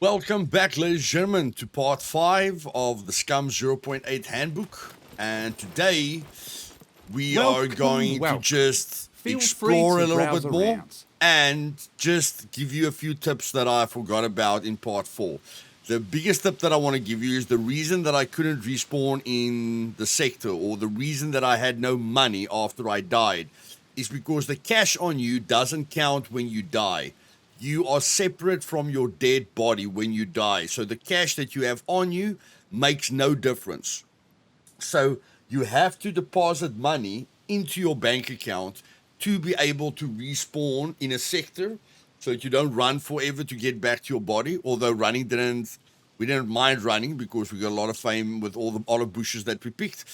Welcome back, ladies and gentlemen, to part 5 of the Scum 0.8 Handbook. And today we are going to just Feel free explore to a little browse bit more around. and just give you a few tips that I forgot about in part 4. The biggest tip that I want to give you is the reason that I couldn't respawn in the sector, or the reason that I had no money after I died, is because the cash on you doesn't count when you die. You are separate from your dead body when you die. So the cash that you have on you makes no difference. So you have to deposit money into your bank account to be able to respawn in a sector so that you don't run forever to get back to your body. Although we didn't mind running because we got a lot of fame with all the olive bushes that we picked.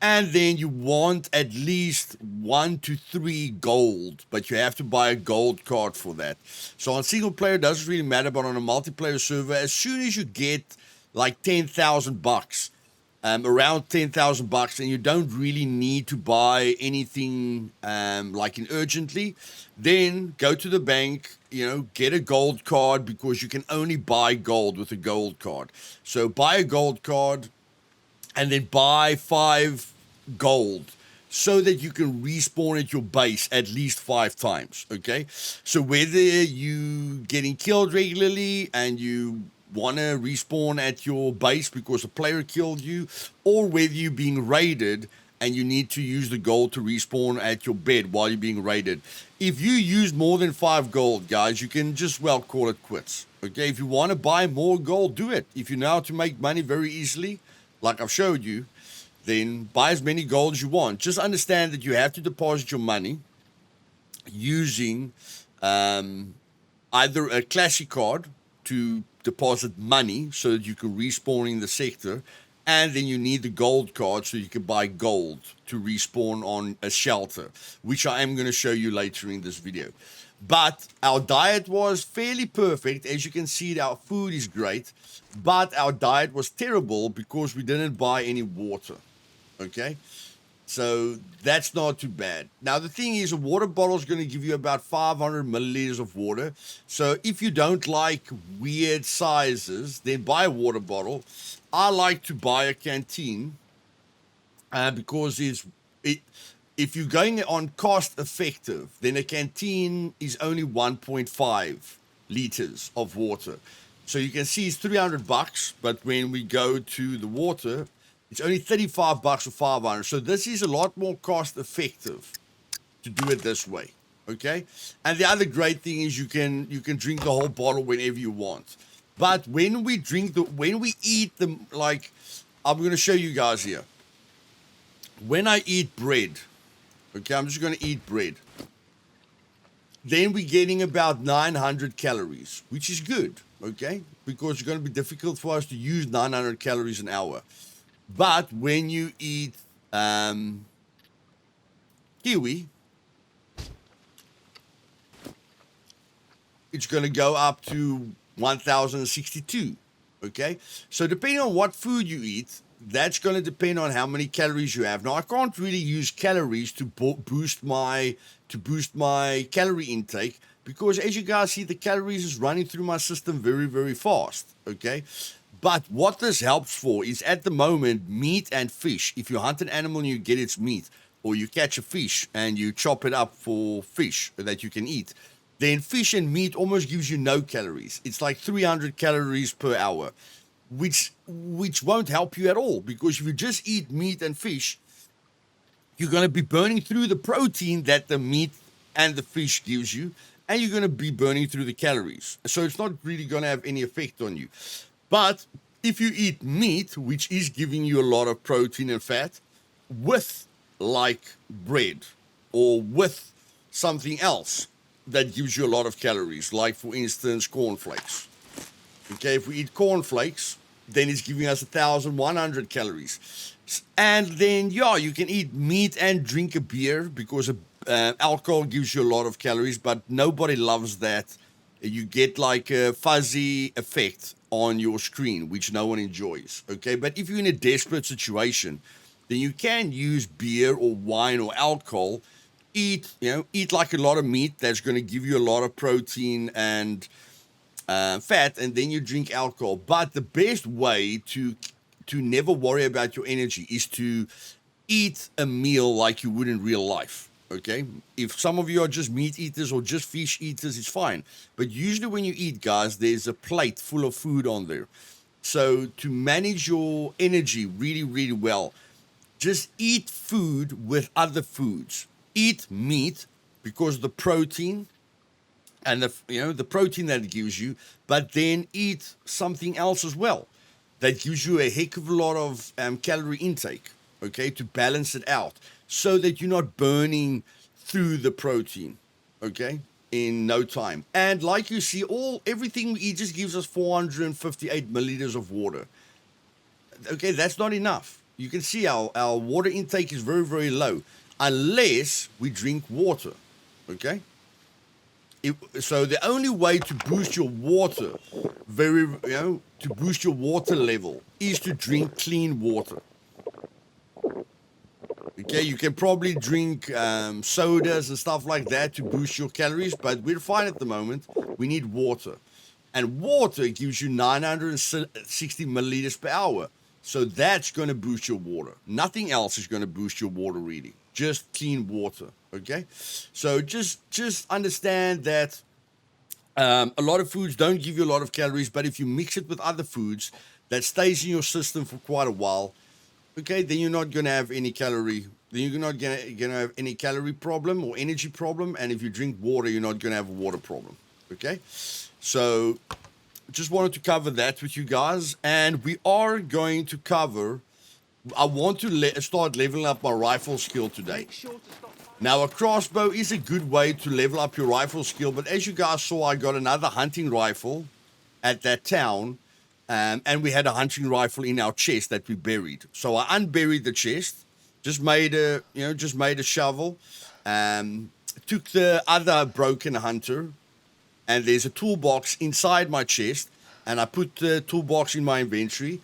And then you want at least 1 to 3 gold, but you have to buy a gold card for that. So on single player, it doesn't really matter, but on a multiplayer server, as soon as you get like 10,000 bucks, around 10,000 bucks, and you don't really need to buy anything like in urgently, then go to the bank, get a gold card, because you can only buy gold with a gold card. So buy a gold card and then buy 5 gold so that you can respawn at your base at least 5 times, okay? So whether you getting killed regularly and you want to respawn at your base because a player killed you, or whether you're being raided and you need to use the gold to respawn at your bed while you're being raided. If you use more than 5 gold, guys, you can just call it quits, okay? If you want to buy more gold, do it. If you know how to make money very easily, like I've showed you, then buy as many gold as you want. Just understand that you have to deposit your money using either a classic card to deposit money so that you can respawn in the sector, and then you need the gold card so you can buy gold to respawn on a shelter, which I am going to show you later in this video. But our diet was fairly perfect. As you can see, our food is great, but our diet was terrible because we didn't buy any water. Okay, so that's not too bad. Now, the thing is, a water bottle is going to give you about 500 milliliters of water. So if you don't like weird sizes, then buy a water bottle. I like to buy a canteen because if you're going on cost effective, then a canteen is only 1.5 liters of water. So you can see it's 300 bucks, but when we go to the water, it's only 35 bucks or 500. So this is a lot more cost effective to do it this way. Okay? And the other great thing is you can drink the whole bottle whenever you want. But when we eat them, like I'm going to show you guys here. When I eat bread, okay, I'm just going to eat bread. Then we're getting about 900 calories, which is good, okay? Because it's going to be difficult for us to use 900 calories an hour. But when you eat kiwi, it's going to go up to 1,062, okay? So depending on what food you eat, that's going to depend on how many calories you have. Now, I can't really use calories to boost my calorie intake, because as you guys see, the calories is running through my system very, very fast, okay? But what this helps for is, at the moment, meat and fish. If you hunt an animal and you get its meat, or you catch a fish and you chop it up for fish that you can eat, then fish and meat almost gives you no calories. It's like 300 calories per hour, which won't help you at all, because if you just eat meat and fish, you're going to be burning through the protein that the meat and the fish gives you, and you're going to be burning through the calories. So it's not really going to have any effect on you. But if you eat meat, which is giving you a lot of protein and fat, with like bread or with something else that gives you a lot of calories, like for instance cornflakes. Okay, if we eat cornflakes, then it's giving us 1,100 calories. And then, yeah, you can eat meat and drink a beer, because alcohol gives you a lot of calories, but nobody loves that. You get like a fuzzy effect on your screen, which no one enjoys. Okay, but if you're in a desperate situation, then you can use beer or wine or alcohol. Eat like a lot of meat. That's going to give you a lot of protein and fat, and then you drink alcohol. But the best way to never worry about your energy is to eat a meal like you would in real life. Okay, if some of you are just meat eaters or just fish eaters, it's fine. But usually when you eat, guys, there's a plate full of food on there. So to manage your energy really, really well, just eat food with other foods. Eat meat because the protein and the protein that it gives you, but then eat something else as well that gives you a heck of a lot of calorie intake, okay, to balance it out so that you're not burning through the protein, okay, in no time. And like you see, everything we eat just gives us 458 milliliters of water. Okay, that's not enough. You can see our water intake is very, very low unless we drink water, okay? So the only way to boost your water, to boost your water level is to drink clean water. Okay, you can probably drink sodas and stuff like that to boost your calories, but we're fine at the moment. We need water. And water gives you 960 milliliters per hour. So that's going to boost your water. Nothing else is going to boost your water, really. Just clean water, okay? So just understand that a lot of foods don't give you a lot of calories, but if you mix it with other foods, that stays in your system for quite a while, okay, then you're not going to have any calorie. Then you're not going to have any calorie problem or energy problem. And if you drink water, you're not going to have a water problem, okay? So just wanted to cover that with you guys. And we are going to cover, I want to start leveling up my rifle skill today. Now, a crossbow is a good way to level up your rifle skill. But as you guys saw, I got another hunting rifle at that town. And we had a hunting rifle in our chest that we buried. So I unburied the chest, just made a shovel, took the other broken hunter, and there's a toolbox inside my chest, and I put the toolbox in my inventory.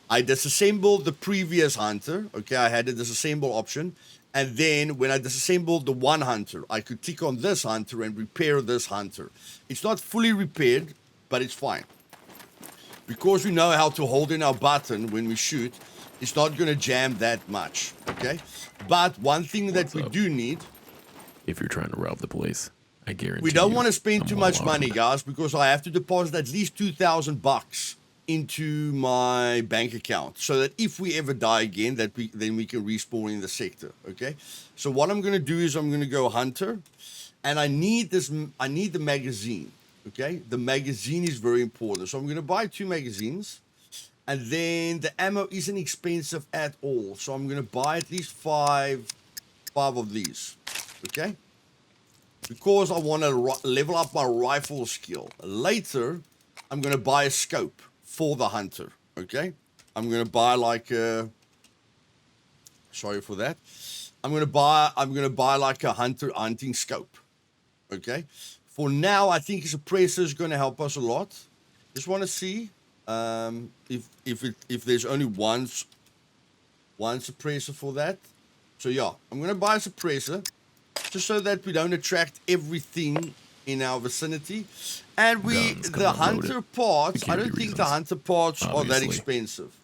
I disassembled the previous hunter. Okay, I had a disassemble option. And then when I disassembled the one hunter, I could click on this hunter and repair this hunter. It's not fully repaired, but it's fine. Because we know how to hold in our button when we shoot, it's not going to jam that much, okay? But one thing that we do need... If you're trying to rob the place, I guarantee we don't want to spend too much money, guys, because I have to deposit at least $2,000 into my bank account so that if we ever die again, then we can respawn in the sector, okay? So what I'm going to do is I'm going to go hunter, and I need the magazine. Okay, the magazine is very important. So I'm going to buy 2 magazines. And then the ammo isn't expensive at all. So I'm going to buy at least five of these. Okay? Because I want to level up my rifle skill. Later, I'm going to buy a scope for the hunter. Okay? I'm going to buy like a... Sorry for that. I'm going to buy like a hunting scope. Okay? For now, I think suppressor is going to help us a lot. Just want to see if there's only one suppressor for that. So yeah, I'm going to buy a suppressor just so that we don't attract everything in our vicinity. And the hunter parts, I don't think the hunter parts are that expensive.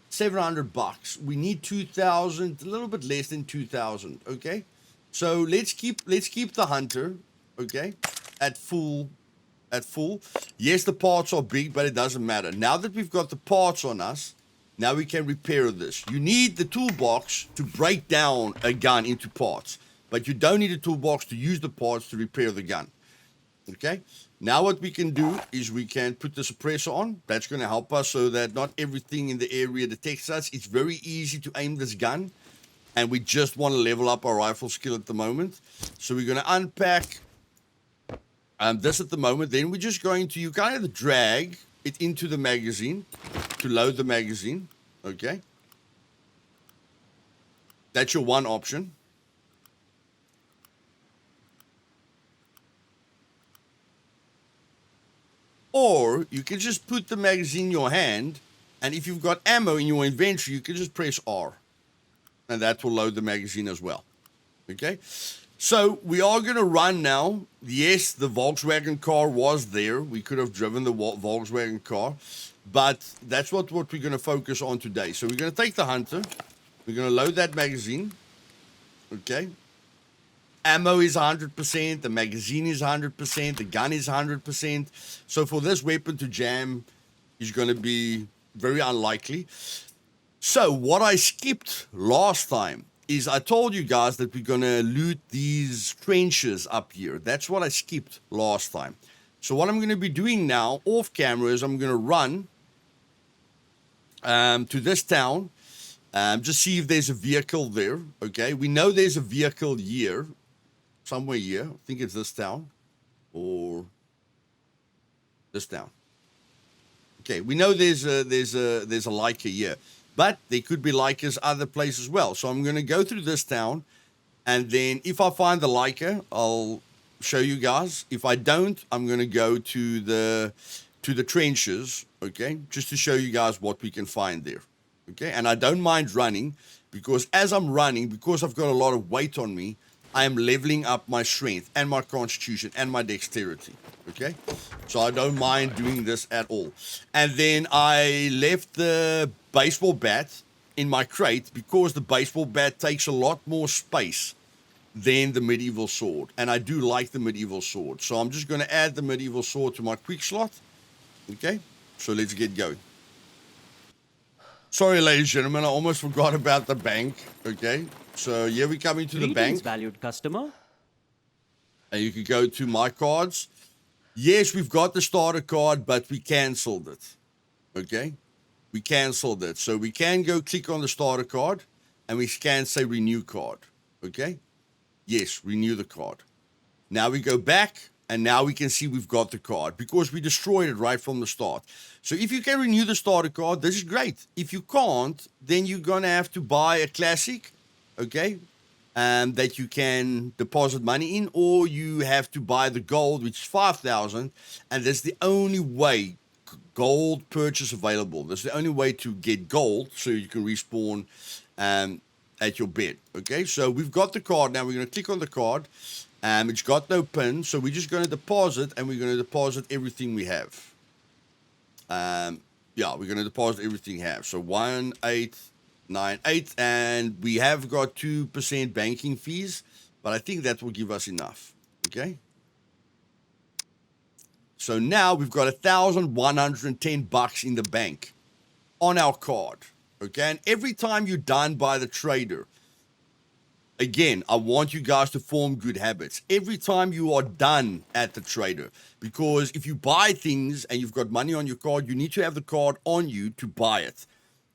$700. We need 2,000, a little bit less than 2,000. Okay, so let's keep the hunter. Okay. At full. Yes, the parts are big, but it doesn't matter. Now that we've got the parts on us, now we can repair this. You need the toolbox to break down a gun into parts, but you don't need a toolbox to use the parts to repair the gun. Okay? Now what we can do is we can put the suppressor on. That's going to help us so that not everything in the area detects us. It's very easy to aim this gun, and we just want to level up our rifle skill at the moment. So we're going to unpack... this at the moment, then we're just going to, you kind of drag it into the magazine to load the magazine, okay? That's your one option. Or you can just put the magazine in your hand, and if you've got ammo in your inventory, you can just press R. And that will load the magazine as well, okay? So we are going to run now. Yes, the Volkswagen car was there. We could have driven the Volkswagen car, but that's what we're going to focus on today. So we're going to take the Hunter. We're going to load that magazine. Okay. Ammo is 100%. The magazine is 100%. The gun is 100%. So for this weapon to jam is going to be very unlikely. So what I skipped last time is I told you guys that we're going to loot these trenches up here. That's what I skipped last time. So what I'm going to be doing now off camera is I'm going to run to this town. Just see if there's a vehicle there. Okay, we know there's a vehicle here. Somewhere here. I think it's this town. Or this town. Okay, we know there's a Leica here. But there could be Leicas other places as well. So I'm going to go through this town. And then if I find the Leica, I'll show you guys. If I don't, I'm going to go to the trenches. Okay, just to show you guys what we can find there. Okay, and I don't mind running. Because as I'm running, because I've got a lot of weight on me, I am leveling up my strength and my constitution and my dexterity. Okay, so I don't mind doing this at all. And then I left the baseball bat in my crate because the baseball bat takes a lot more space than the medieval sword. And I do like the medieval sword. So I'm just going to add the medieval sword to my quick slot. Okay, so let's get going. Sorry, ladies and gentlemen, I almost forgot about the bank. Okay, so here we come into the bank. Valued customer. And you can go to my cards. Yes, we've got the starter card, but we cancelled it. Okay? We cancelled it. So we can go click on the starter card and we can say renew card. Okay? Yes, renew the card. Now we go back and now we can see we've got the card because we destroyed it right from the start. So if you can renew the starter card, this is great. If you can't, then you're going to have to buy a classic. Okay? That you can deposit money in, or you have to buy the gold, which is 5,000, and that's the only way gold purchase available. That's the only way to get gold, so you can respawn at your bed. Okay, so we've got the card now. We're going to click on the card. It's got no pin, so we're just going to deposit, and we're going to deposit everything we have. Yeah, we're going to deposit everything we have. So 1898, and we have got 2% banking fees, but I think that will give us enough. Okay, so now we've got $1,110 in the bank on our card. Okay, and every time you're done by the trader, again, I want you guys to form good habits every time you are done at the trader, because if you buy things and you've got money on your card, you need to have the card on you to buy it.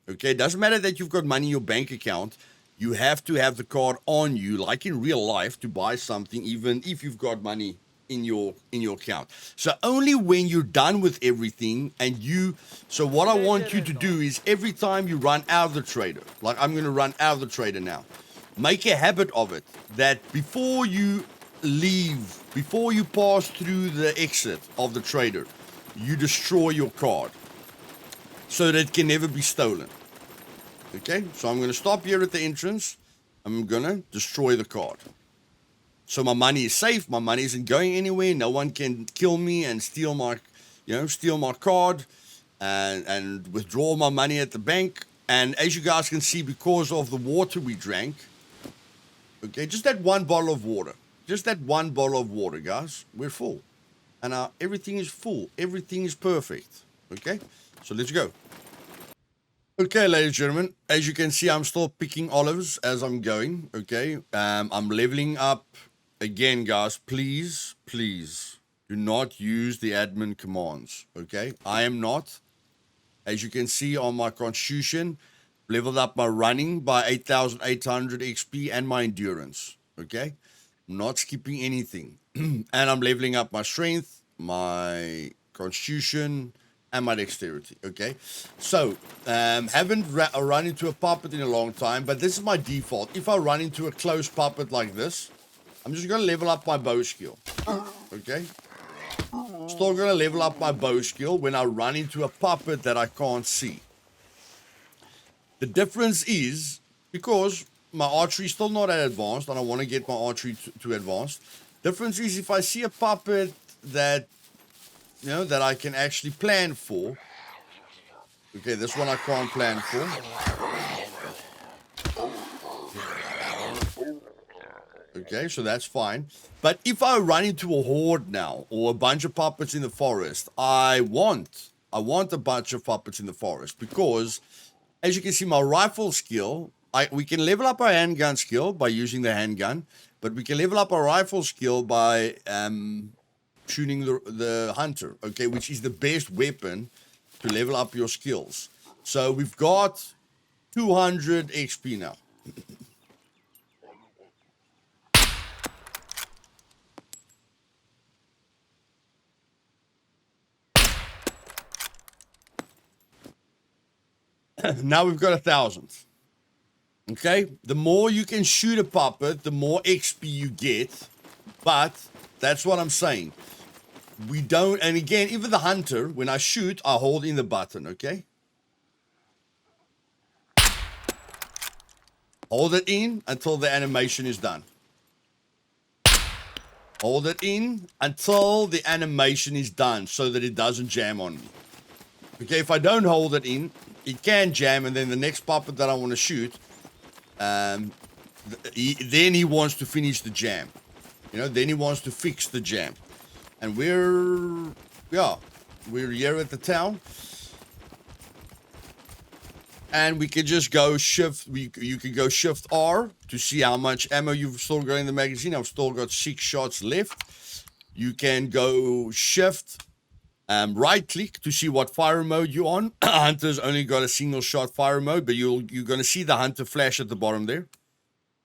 Okay, it doesn't matter that you've got money in your bank account. You have to have the card on you, like in real life, to buy something, even if you've got money in your account. So only when you're done with everything so what I want you to do is every time you run out of the trader, like I'm going to run out of the trader now, make a habit of it that before you leave, before you pass through the exit of the trader, you destroy your card, so that it can never be stolen. Okay, so I'm going to stop here at the entrance. I'm going to destroy the card. So my money is safe. My money isn't going anywhere. No one can kill me and steal my card and withdraw my money at the bank. And as you guys can see, because of the water we drank, okay, just that one bottle of water. Just that one bottle of water, guys. We're full. And everything is full. Everything is perfect. Okay, so let's go. Okay, ladies and gentlemen, as you can see, I'm still picking olives as I'm going, okay? I'm leveling up. Again, guys, please do not use the admin commands, okay? I am not. As you can see on my constitution, leveled up my running by 8,800 XP and my endurance, okay? I'm not skipping anything. And I'm leveling up my strength, my constitution, and my dexterity. Okay, so haven't run into a puppet in a long time, but this is my default. If I run into a close puppet like this, I'm just going to level up my bow skill. Okay, still going to level up my bow skill when I run into a puppet that I can't see. The difference is because my archery still not at advanced, and I want to get my archery to advanced. Difference is if I see a puppet that, you know, that I can actually plan for. Okay, this one I can't plan for. Okay, so that's fine. But if I run into a horde now, or a bunch of puppets in the forest, I want a bunch of puppets in the forest, because as you can see, my rifle skill, we can level up our handgun skill by using the handgun, but we can level up our rifle skill by shooting the hunter, okay, which is the best weapon to level up your skills. So we've got 200 XP now. Now we've got 1,000. Okay, the more you can shoot a puppet, the more XP you get. But that's what I'm saying. We don't, and again, even the hunter, when I shoot, I hold in the button, okay? Hold it in until the animation is done. Hold it in until the animation is done so that it doesn't jam on me. Okay, if I don't hold it in, it can jam, and then the next puppet that I want to shoot, then he wants to finish the jam. You know, then he wants to fix the jam. And we're here at the town. And we can just go shift, you can go shift R to see how much ammo you've still got in the magazine. I've still got 6 shots left. You can go shift right click to see what fire mode you're on. Hunter's only got a single shot fire mode, but you're going to see the hunter flash at the bottom there.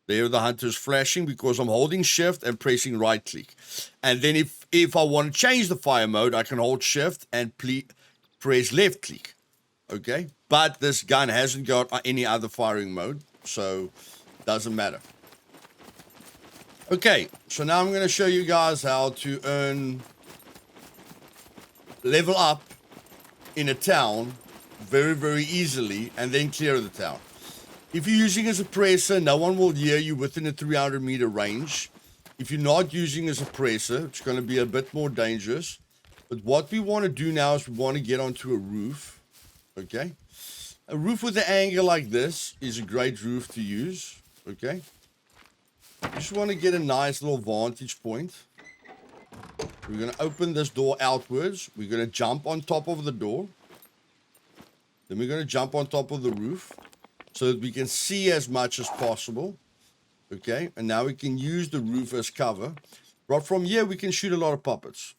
There the hunter's flashing because I'm holding shift and pressing right click. And then if I want to change the fire mode, I can hold shift and press left click. Okay, but this gun hasn't got any other firing mode, so doesn't matter. Okay, so now I'm going to show you guys how to level up in a town very, very easily and then clear the town. If you're using a suppressor, no one will hear you within a 300 meter range. If you're not using a suppressor, it's going to be a bit more dangerous. But what we want to do now is we want to get onto a roof. Okay, a roof with an angle like this is a great roof to use. Okay, just want to get a nice little vantage point. We're going to open this door outwards. We're going to jump on top of the door. Then we're going to jump on top of the roof so that we can see as much as possible. Okay, and now we can use the roof as cover. Right from here, we can shoot a lot of puppets.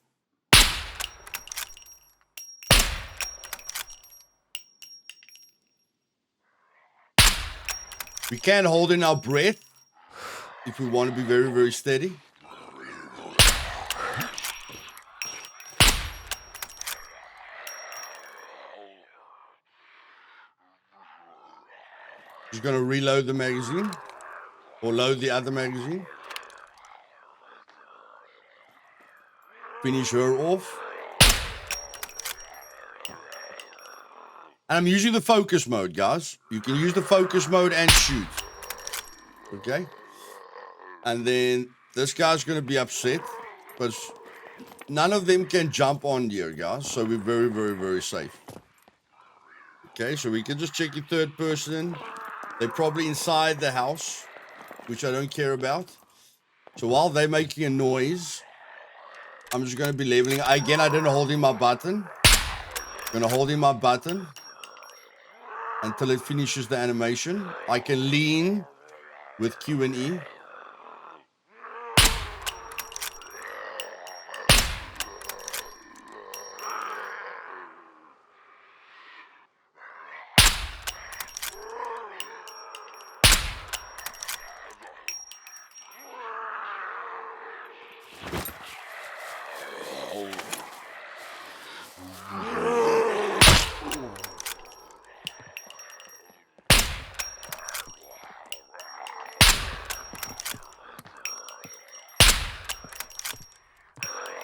We can hold in our breath if we want to be very, very steady. Just going to reload the magazine or load the other magazine. Finish her off. And I'm using the focus mode, guys. You can use the focus mode and shoot. Okay? And then this guy's going to be upset, but none of them can jump on here, guys. So we're very, very, very safe. Okay, so we can just check your third person. They're probably inside the house, which I don't care about. So while they're making a noise, I'm just going to be leveling. Again, I didn't hold in my button. I'm going to hold in my button until it finishes the animation. I can lean with Q and E.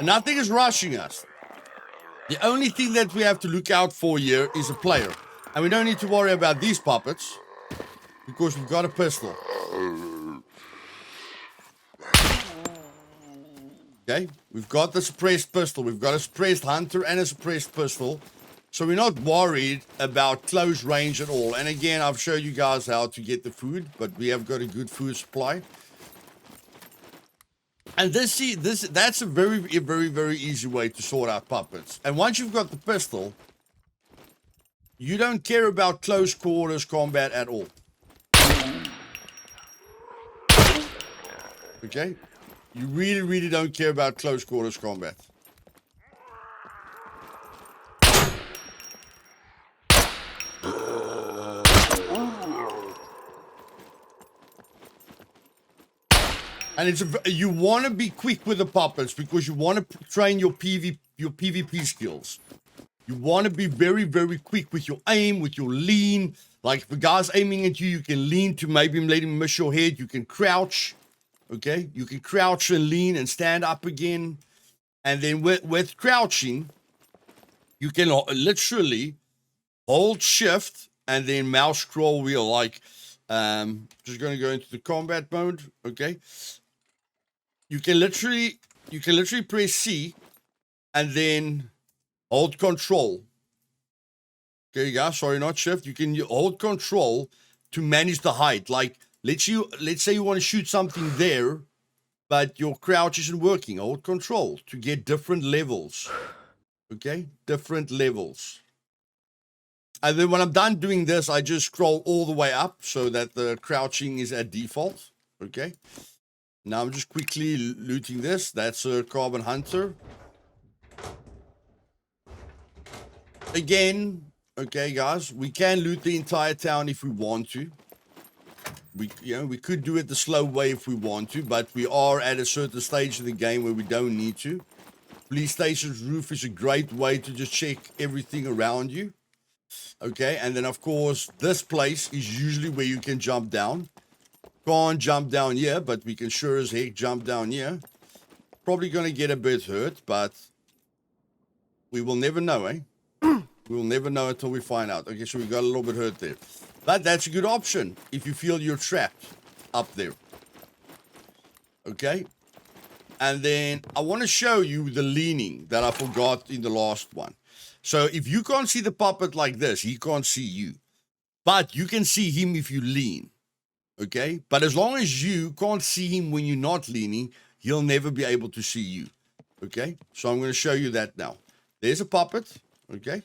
Nothing is rushing us. The only thing that we have to look out for here is a player. And we don't need to worry about these puppets because we've got a pistol. Okay, we've got the suppressed pistol. We've got a suppressed hunter and a suppressed pistol. So we're not worried about close range at all. And again, I've shown you guys how to get the food, but we have got a good food supply. And that's a very easy way to sort out puppets. And once you've got the pistol, you don't care about close quarters combat at all. Okay? You really don't care about close quarters combat. And you want to be quick with the puppets because you want to train your PvP skills. You want to be very quick with your aim, with your lean. Like if a guy's aiming at you, you can lean to maybe let him miss your head. You can crouch. Okay, you can crouch and lean and stand up again. And then with crouching, you can literally hold shift and then mouse scroll wheel. Like, just going to go into the combat mode. Okay, you can literally press C and then hold control. Okay, guys, sorry, not shift. You can hold control to manage the height. Like, let's say you want to shoot something there, but your crouch isn't working. Hold control to get different levels. Okay, different levels. And then when I'm done doing this, I just scroll all the way up so that the crouching is at default. Okay. Now I'm just quickly looting this. That's a carbon hunter. Again, okay, guys, we can loot the entire town if we want to. We could do it the slow way if we want to, but we are at a certain stage of the game where we don't need to. Police station's roof is a great way to just check everything around you. Okay, and then of course, this place is usually where you can jump down. Can't jump down here, but we can sure as heck jump down here. Probably going to get a bit hurt, but we will never know, eh? We will never know until we find out. Okay, so we got a little bit hurt there. But that's a good option if you feel you're trapped up there. Okay? And then I want to show you the leaning that I forgot in the last one. So if you can't see the puppet like this, he can't see you. But you can see him if you lean. Okay? But as long as you can't see him when you're not leaning, he'll never be able to see you. Okay? So I'm going to show you that now. There's a puppet. Okay?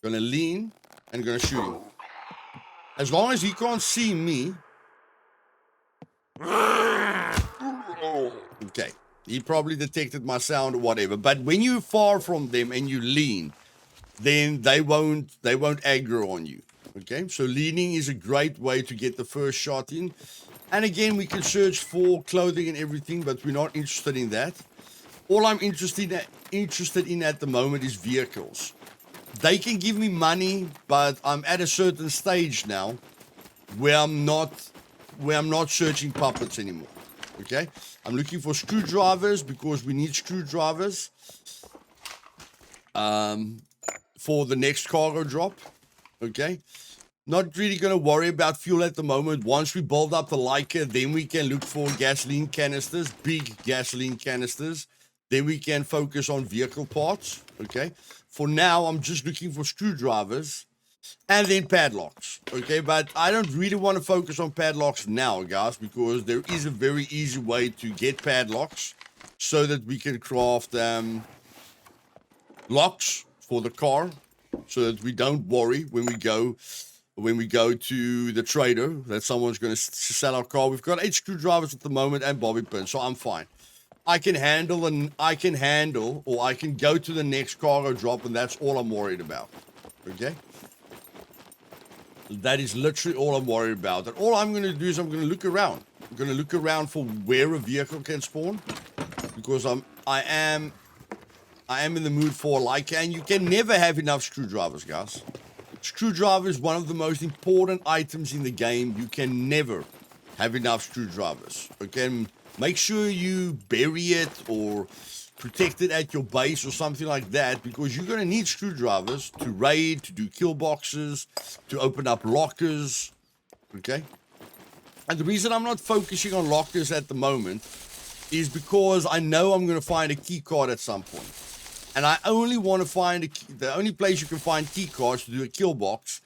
Going to lean and going to shoot him. As long as he can't see me. Okay. He probably detected my sound or whatever. But when you're far from them and you lean, then they won't aggro on you. Okay? So leaning is a great way to get the first shot in. And again, we can search for clothing and everything, but we're not interested in that. All I'm interested in at the moment is vehicles. They can give me money, but I'm at a certain stage now where I'm not searching puppets anymore. Okay? I'm looking for screwdrivers because we need screwdrivers for the next cargo drop. Okay? Not really going to worry about fuel at the moment. Once we build up the Leica, then we can look for gasoline canisters, big gasoline canisters. Then we can focus on vehicle parts. Okay? For now, I'm just looking for screwdrivers and then padlocks. Okay? But I don't really want to focus on padlocks now, guys, because there is a very easy way to get padlocks so that we can craft locks for the car so that we don't worry when we go to the trader that someone's going to sell our car. We've got 8 screwdrivers at the moment and bobby pins, so I'm fine. I can handle, or I can go to the next cargo drop, and that's all I'm worried about. Okay? That is literally all I'm worried about. And all I'm going to do is I'm going to look around. I'm going to look around for where a vehicle can spawn, because I am in the mood for Leica, and you can never have enough screwdrivers, guys. Screwdriver is one of the most important items in the game. You can never have enough screwdrivers. Okay? Make sure you bury it or protect it at your base or something like that, because you're going to need screwdrivers to raid, to do kill boxes, to open up lockers. Okay? And the reason I'm not focusing on lockers at the moment is because I know I'm going to find a key card at some point. And I only want to find the only place you can find key cards to do a kill box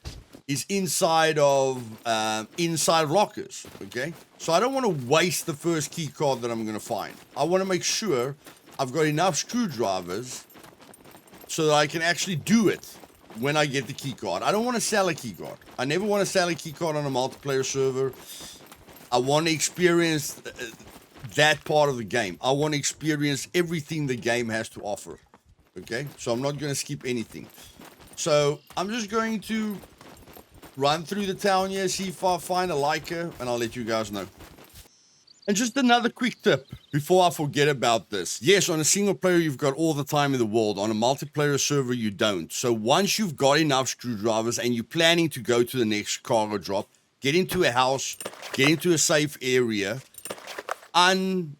is inside of lockers, okay? So I don't want to waste the first key card that I'm going to find. I want to make sure I've got enough screwdrivers so that I can actually do it when I get the key card. I don't want to sell a key card. I never want to sell a key card on a multiplayer server. I want to experience that part of the game. I want to experience everything the game has to offer. Okay, so I'm not going to skip anything. So I'm just going to run through the town here, see if I find a liker, and I'll let you guys know. And just another quick tip before I forget about this. Yes, on a single player, you've got all the time in the world. On a multiplayer server, you don't. So once you've got enough screwdrivers and you're planning to go to the next cargo drop, get into a house, get into a safe area, and,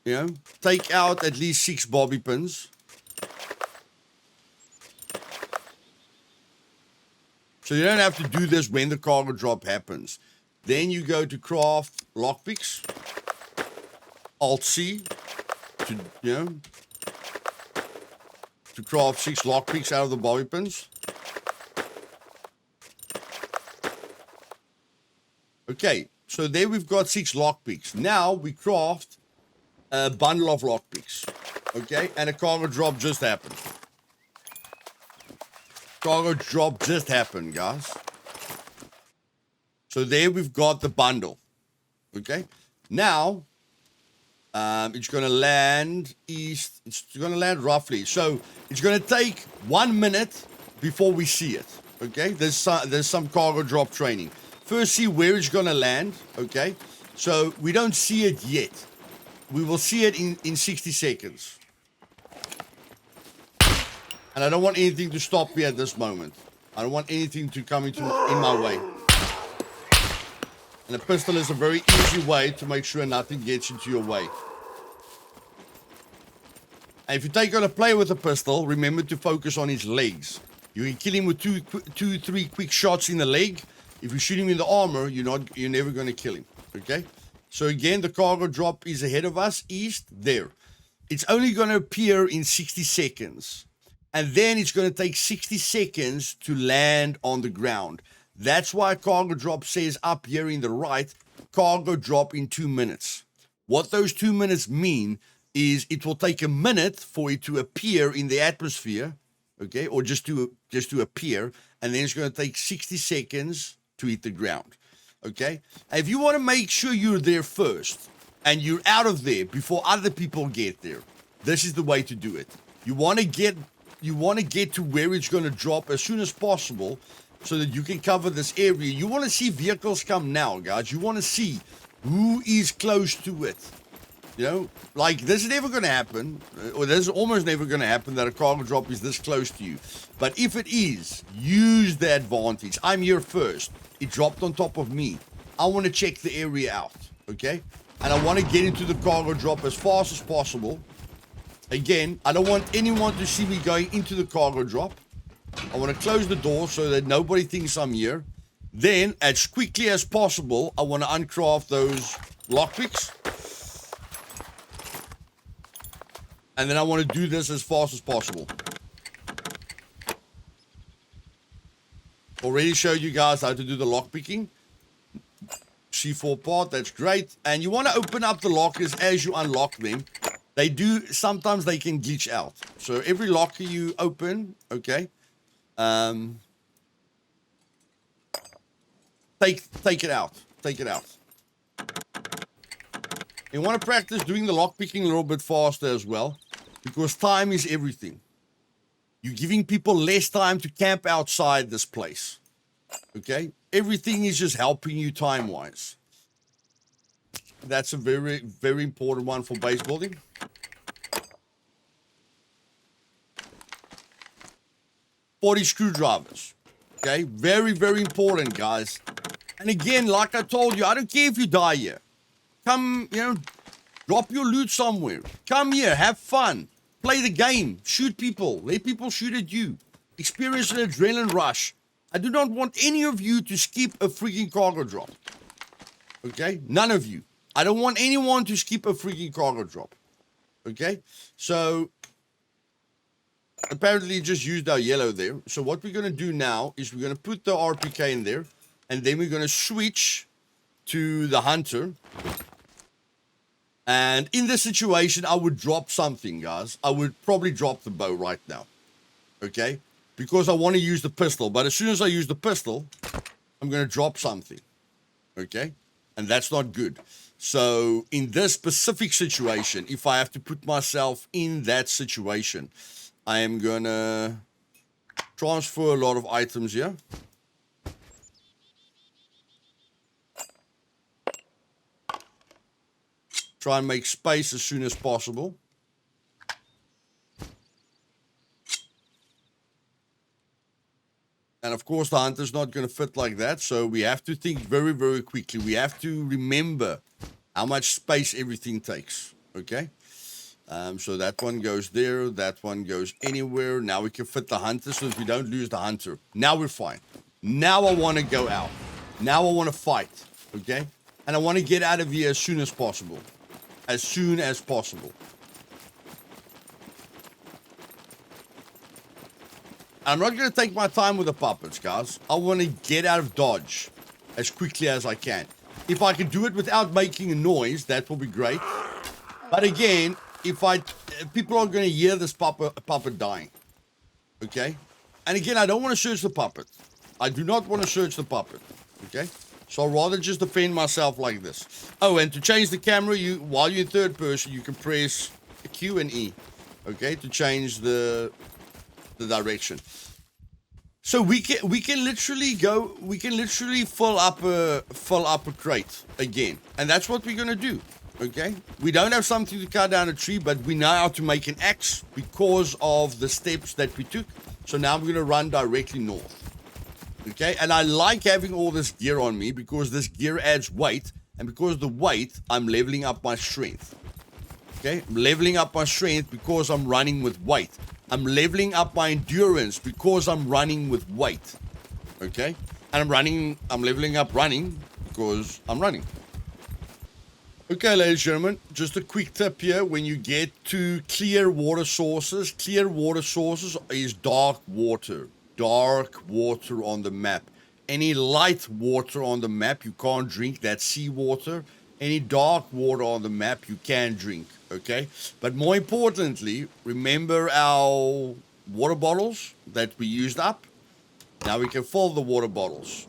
take out at least 6 bobby pins. So you don't have to do this when the cargo drop happens. Then you go to craft lockpicks. Alt-C to craft 6 lockpicks out of the bobby pins. Okay, so there we've got 6 lockpicks. Now we craft a bundle of lockpicks. Okay, and a cargo drop just happened. Cargo drop just happened, guys. So there we've got the bundle. Okay, now it's going to land east. It's going to land roughly. So it's going to take 1 minute before we see it. Okay, there's some cargo drop training. First, see where it's going to land. Okay, so we don't see it yet. We will see it in 60 seconds. And I don't want anything to stop me at this moment. I don't want anything to come in my way. And a pistol is a very easy way to make sure nothing gets into your way. And if you take on a player with a pistol, remember to focus on his legs. You can kill him with two, 3 quick shots in the leg. If you shoot him in the armor, you're never going to kill him. Okay? So again, the cargo drop is ahead of us, east, there. It's only going to appear in 60 seconds. And then it's going to take 60 seconds to land on the ground. That's why cargo drop says up here in the right, cargo drop in 2 minutes. What those 2 minutes mean is it will take a minute for it to appear in the atmosphere, okay, or just to appear, and then it's going to take 60 seconds to hit the ground, okay? And if you want to make sure you're there first and you're out of there before other people get there, this is the way to do it. You want to get to where it's going to drop as soon as possible so that you can cover this area. You want to see vehicles come now, guys. You want to see who is close to it. Like this is never going to happen, or this is almost never going to happen that a cargo drop is this close to you. But if it is, use the advantage. I'm here first. It dropped on top of me. I want to check the area out, okay? And I want to get into the cargo drop as fast as possible. Again, I don't want anyone to see me going into the cargo drop. I want to close the door so that nobody thinks I'm here. Then, as quickly as possible, I want to uncraft those lockpicks. And then I want to do this as fast as possible. Already showed you guys how to do the lockpicking. C4 part, that's great. And you want to open up the lockers as you unlock them. Sometimes they can glitch out. So every locker you open, okay, take it out. Take it out. You want to practice doing the lockpicking a little bit faster as well, because time is everything. You're giving people less time to camp outside this place. Okay? Everything is just helping you time-wise. That's a very, very important one for base building. .40 screwdrivers. Okay? Very, very important, guys. And again, like I told you, I don't care if you die here. Come, drop your loot somewhere. Come here, have fun. Play the game. Shoot people. Let people shoot at you. Experience an adrenaline rush. I do not want any of you to skip a freaking cargo drop. Okay? None of you. I don't want anyone to skip a freaking cargo drop. Okay? So, apparently just used our yellow there. So what we're going to do now is we're going to put the RPK in there. And then we're going to switch to the hunter. And in this situation, I would drop something, guys. I would probably drop the bow right now. Okay? Because I want to use the pistol. But as soon as I use the pistol, I'm going to drop something. Okay? And that's not good. So in this specific situation, if I have to put myself in that situation, I am going to transfer a lot of items here. Try and make space as soon as possible. And of course, the hunter's not going to fit like that. So we have to think very, very quickly. We have to remember how much space everything takes. Okay? So that one goes there. That one goes anywhere. Now we can fit the hunter so that we don't lose the hunter. Now we're fine. Now I want to go out. Now I want to fight. Okay? And I want to get out of here as soon as possible. As soon as possible. I'm not going to take my time with the puppets, guys. I want to get out of Dodge as quickly as I can. If I can do it without making a noise, that will be great. But again, people are going to hear this puppet dying. Okay? And again, I don't want to search the puppet. I do not want to search the puppet. Okay? So I'd rather just defend myself like this. Oh, and to change the camera, while you're in third person, you can press Q and E. Okay? To change the direction. So we can literally fill up a crate again, and that's what we're gonna do. Okay, we don't have something to cut down a tree, but we know how to make an axe because of the steps that we took. So now we're gonna run directly north. Okay, and I like having all this gear on me because this gear adds weight, and because of the weight, I'm leveling up my strength. Okay, I'm leveling up my strength because I'm running with weight. I'm leveling up my endurance because I'm running with weight. Okay? And I'm leveling up running because I'm running. Okay, ladies and gentlemen, just a quick tip here. When you get to clear water sources is dark water. Dark water on the map. Any light water on the map, you can't drink. That's seawater. Any dark water on the map, you can drink. Okay, but more importantly, remember our water bottles that we used up. Now we can fill the water bottles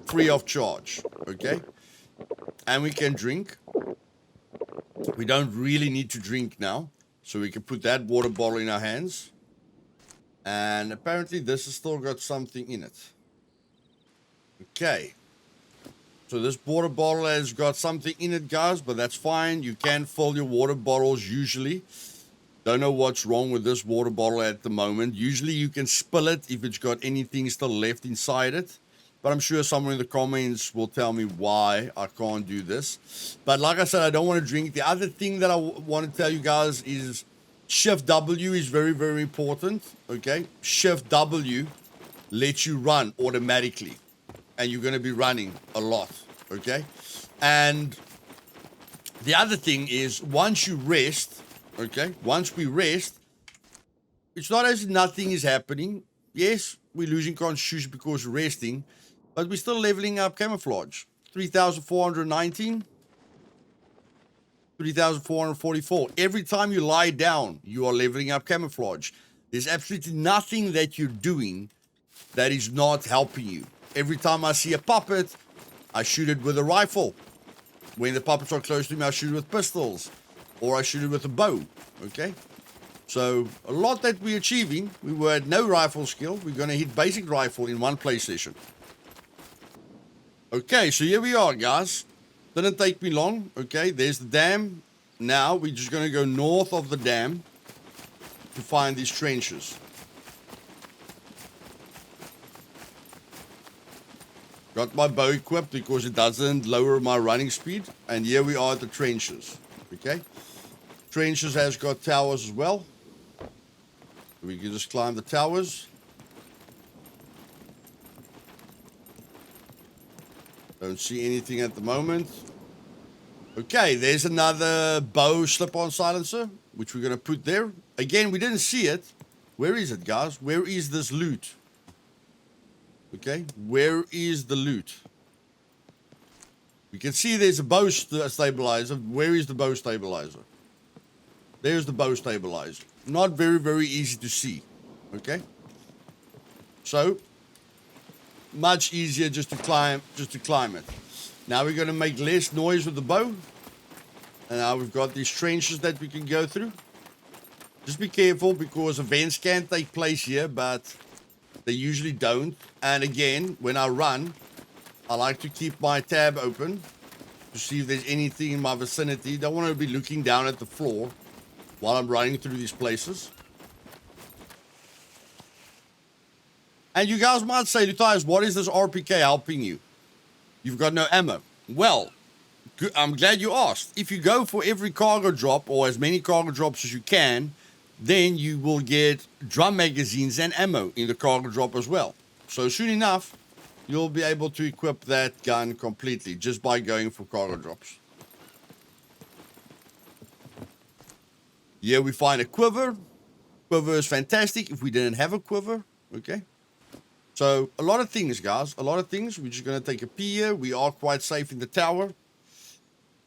free of charge. Okay, and we can drink. We don't really need to drink now, so we can put that water bottle in our hands. And apparently this has still got something in it. Okay. So this water bottle has got something in it, guys, but that's fine. You can fill your water bottles usually. Don't know what's wrong with this water bottle at the moment. Usually you can spill it if it's got anything still left inside it. But I'm sure someone in the comments will tell me why I can't do this. But like I said, I don't want to drink. The other thing that I want to tell you guys is Shift W is very, very important. Okay? Shift W lets you run automatically. And you're going to be running a lot, okay? And the other thing is, once you rest, okay? Once we rest, it's not as if nothing is happening. Yes, we're losing constitution because we're resting, but we're still leveling up camouflage. 3,419, 3,444. Every time you lie down, you are leveling up camouflage. There's absolutely nothing that you're doing that is not helping you. Every time I see a puppet, I shoot it with a rifle. When the puppets are close to me, I shoot it with pistols. Or I shoot it with a bow. Okay? So, a lot that we're achieving. We were at no rifle skill. We're going to hit basic rifle in one play session. Okay, so here we are, guys. Didn't take me long. Okay, there's the dam. Now, we're just going to go north of the dam to find these trenches. Got my bow equipped because it doesn't lower my running speed. And here we are at the trenches. Okay. Trenches has got towers as well. We can just climb the towers. Don't see anything at the moment. Okay, there's another bow slip-on silencer, which we're going to put there. Again, we didn't see it. Where is it, guys? Where is this loot? Okay, where is the loot? We can see there's a bow stabilizer. Where is the bow stabilizer? There's the bow stabilizer. Not very, very easy to see. Okay? So, much easier just to climb it. Now we're going to make less noise with the bow. And now we've got these trenches that we can go through. Just be careful because events can take place here, but they usually don't. And again, when I run, I like to keep my tab open to see if there's anything in my vicinity. Don't want to be looking down at the floor while I'm running through these places. And you guys might say, Luthais, what is this RPK helping you? You've got no ammo. Well, I'm glad you asked. If you go for every cargo drop or as many cargo drops as you can, then you will get drum magazines and ammo in the cargo drop as well. So soon enough, you'll be able to equip that gun completely just by going for cargo drops. Here we find a quiver. Quiver is fantastic if we didn't have a quiver. Okay. So a lot of things, guys. A lot of things. We're just going to take a pee here. We are quite safe in the tower.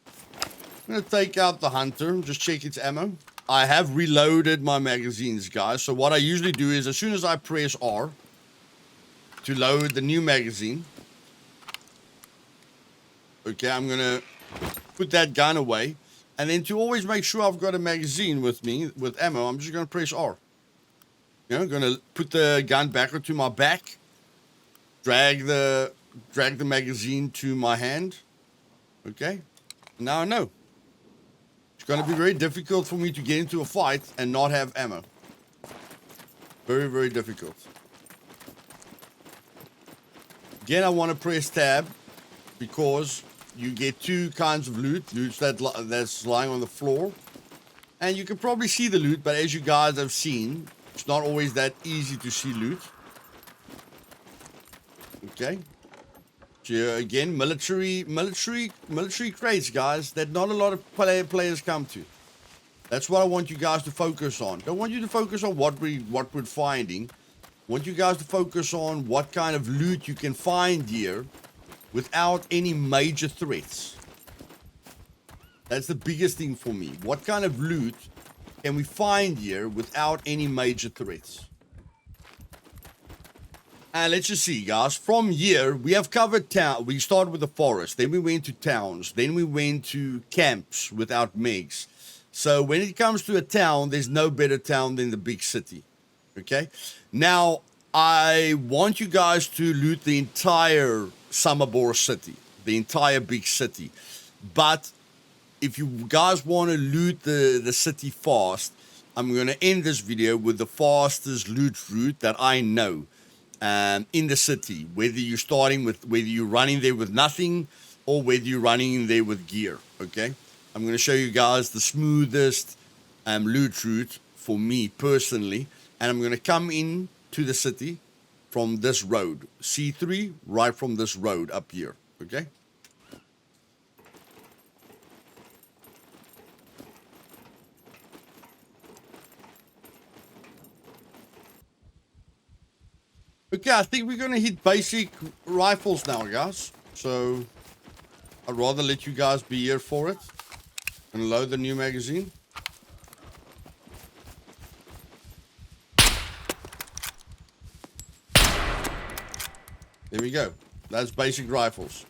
I'm going to take out the hunter. Just check its ammo. I have reloaded my magazines, guys. So what I usually do is as soon as I press R to load the new magazine, okay, I'm going to put that gun away. And then to always make sure I've got a magazine with me, with ammo, I'm just going to press R. You know, I'm going to put the gun back onto my back, drag the magazine to my hand. Okay, now I know. It's going to be very difficult for me to get into a fight and not have ammo. Very, very difficult. Again, I want to press tab because you get two kinds of loot. Loot that's lying on the floor. And you can probably see the loot, but as you guys have seen, it's not always that easy to see loot. Okay. So again, military crates, guys, that not a lot of players come to. That's what I want you guys to focus on. Don't want you to focus on what we're finding. I want you guys to focus on what kind of loot you can find here without any major threats. That's the biggest thing for me. What kind of loot can we find here without any major threats? And let's just see, guys. From here, we have covered town. We started with the forest. Then we went to towns. Then we went to camps without MiGs. So when it comes to a town, there's no better town than the big city. Okay? Now, I want you guys to loot the entire Samobor City. The entire big city. But if you guys want to loot the city fast, I'm going to end this video with the fastest loot route that I know. In the city, whether you're running there with nothing or whether you're running in there with gear. Okay, I'm going to show you guys the smoothest loot route for me personally, and I'm going to come in to the city from this road, C3, right from this road up here. Okay. Okay, I think we're going to hit basic rifles now, guys. So, I'd rather let you guys be here for it. And load the new magazine. There we go. That's basic rifles.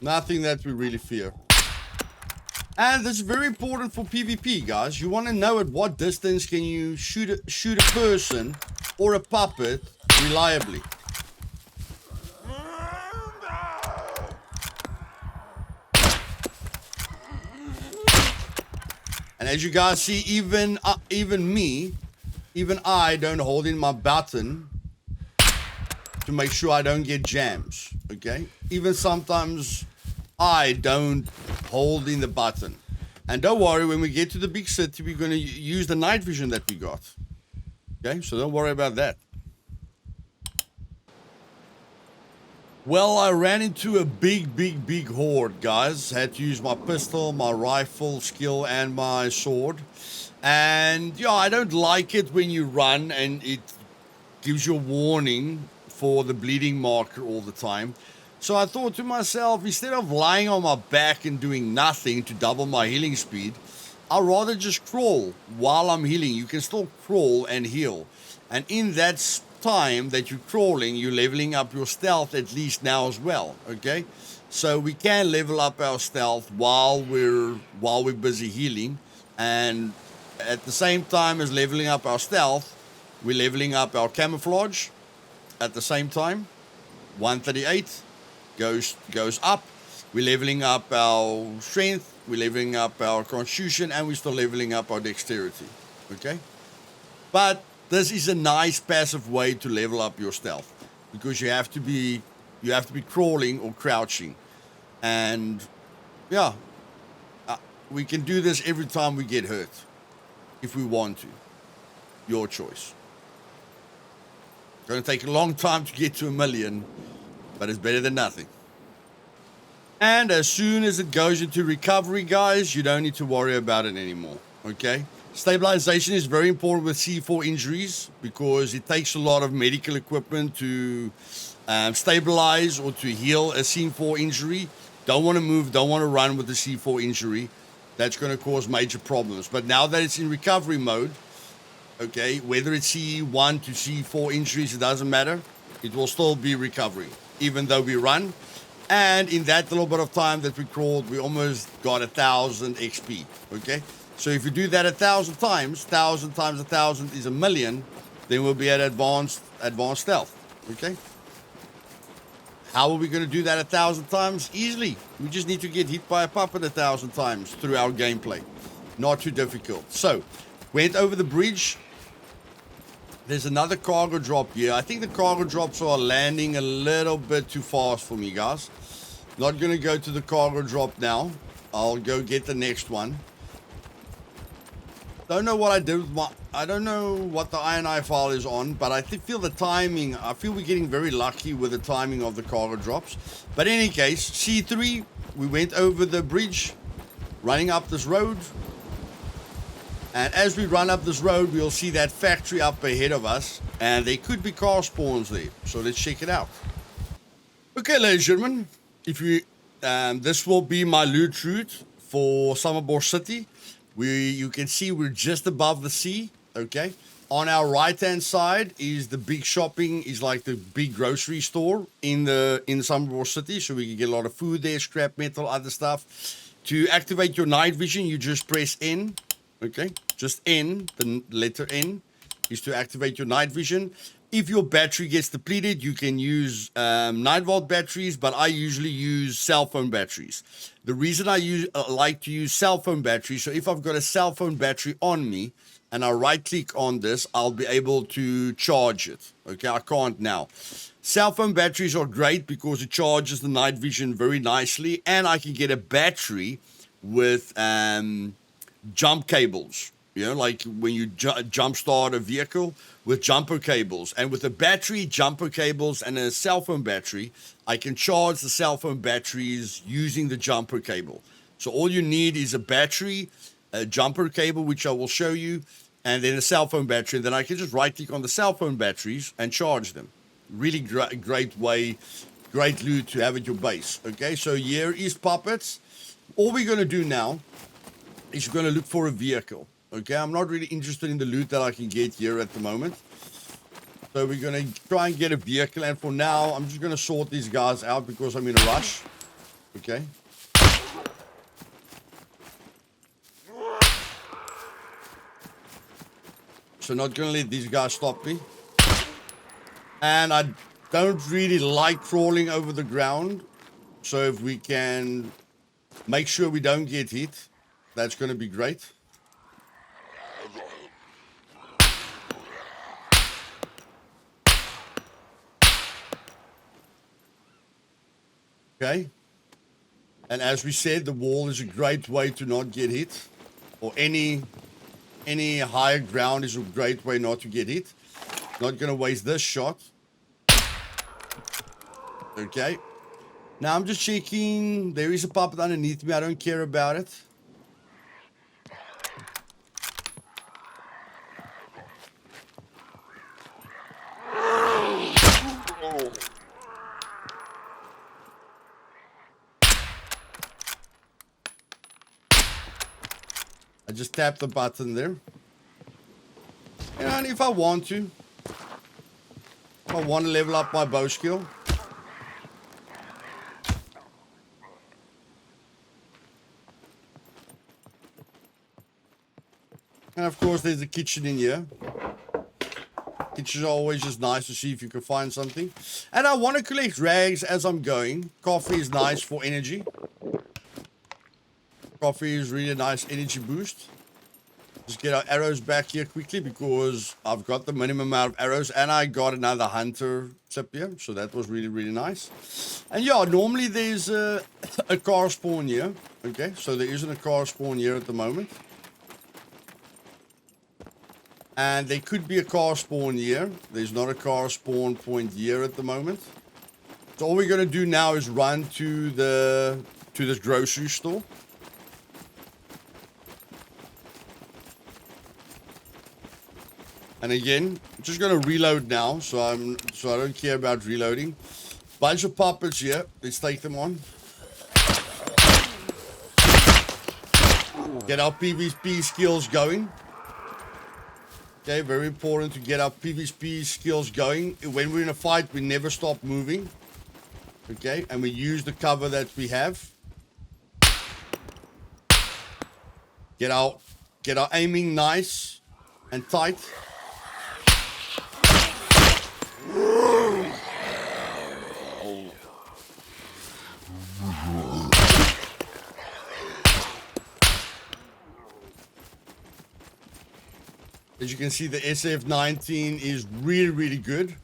Nothing that we really fear. And this is very important for PvP, guys. You want to know at what distance can you shoot a person or a puppet reliably. And as you guys see, even I don't hold in my button to make sure I don't get jams. Okay? Even sometimes I don't hold in the button. And don't worry, when we get to the big city, we're going to use the night vision that we got. Okay, so don't worry about that. Well, I ran into a big horde, guys. Had to use my pistol, my rifle skill, and my sword. And yeah, I don't like it when you run and it gives you a warning for the bleeding marker all the time. So I thought to myself, instead of lying on my back and doing nothing to double my healing speed, I'll rather just crawl while I'm healing. You can still crawl and heal. And in that time that you're crawling, you're leveling up your stealth at least now as well, okay? So we can level up our stealth while we're busy healing. And at the same time as leveling up our stealth, we're leveling up our camouflage at the same time. 138 goes up. We're leveling up our strength. We're leveling up our constitution, and we're still leveling up our dexterity. Okay? But this is a nice passive way to level up your stealth because you have to be crawling or crouching. And yeah, we can do this every time we get hurt if we want to. Your choice. It's going to take a long time to get to 1 million, but it's better than nothing. And as soon as it goes into recovery, guys, you don't need to worry about it anymore, okay? Stabilization is very important with C4 injuries because it takes a lot of medical equipment to stabilize or to heal a C4 injury. Don't want to move, don't want to run with the C4 injury. That's going to cause major problems. But now that it's in recovery mode, okay, whether it's C1 to C4 injuries, it doesn't matter. It will still be recovery, even though we run. And in that little bit of time that we crawled, we almost got 1,000 XP, okay? So if you do that 1,000 times, 1,000 times 1,000 is 1 million, then we'll be at advanced stealth, okay? How are we going to do that 1,000 times? Easily. We just need to get hit by a puppet 1,000 times through our gameplay. Not too difficult. So, went over the bridge. There's another cargo drop here. I think the cargo drops are landing a little bit too fast for me, guys. Not going to go to the cargo drop now. I'll go get the next one. Don't know what I did with my... I don't know what the INI file is on, but I feel the timing... I feel we're getting very lucky with the timing of the cargo drops. But in any case, C3, we went over the bridge, running up this road. And as we run up this road, we'll see that factory up ahead of us. And there could be car spawns there. So let's check it out. Okay, ladies and gentlemen. If you, this will be my loot route for Samobor City. You can see we're just above the sea. Okay. On our right-hand side is the big shopping, is like the big grocery store in Samobor City. So we can get a lot of food there, scrap metal, other stuff. To activate your night vision, you just press N. Okay, just N, the letter N, is to activate your night vision. If your battery gets depleted, you can use 9-volt batteries, but I usually use cell phone batteries. The reason I like to use cell phone batteries, so if I've got a cell phone battery on me and I right-click on this, I'll be able to charge it. Okay, I can't now. Cell phone batteries are great because it charges the night vision very nicely, and I can get a battery with... jump cables, you know, like when you jump start a vehicle with jumper cables. And with a battery, jumper cables, and a cell phone battery, I can charge the cell phone batteries using the jumper cable. So all you need is a battery, a jumper cable, which I will show you, and then a cell phone battery. And then I can just right click on the cell phone batteries and charge them. Really great way, great loot to have at your base. Okay, so here is puppets. All we're going to do now is going to look for a vehicle. Okay, I'm not really interested in the loot that I can get here at the moment. So we're going to try and get a vehicle. And for now, I'm just going to sort these guys out because I'm in a rush. Okay. So not going to let these guys stop me. And I don't really like crawling over the ground. So if we can make sure we don't get hit, that's going to be great. Okay. And as we said, the wall is a great way to not get hit. Or any higher ground is a great way not to get hit. Not going to waste this shot. Okay. Now I'm just checking. There is a puppet underneath me. I don't care about it. I just tap the button there. And if I want to level up my bow skill. And of course, there's a kitchen in here. Kitchens are always just nice to see if you can find something. And I want to collect rags as I'm going. Coffee is nice for energy. Coffee is really a nice energy boost. Just get our arrows back here quickly because I've got the minimum amount of arrows and I got another hunter tip here. So that was really, really nice. And yeah, normally there's a car spawn here. Okay, so there isn't a car spawn here at the moment. And there could be a car spawn here. There's not a car spawn point here at the moment. So all we're going to do now is run to this grocery store. And again, I'm just going to reload now, so I don't care about reloading. Bunch of puppets here. Let's take them on. Get our PvP skills going. Okay, very important to get our PvP skills going. When we're in a fight, we never stop moving. Okay, and we use the cover that we have. Get our aiming nice and tight. As you can see, the SF-19 is really, really good.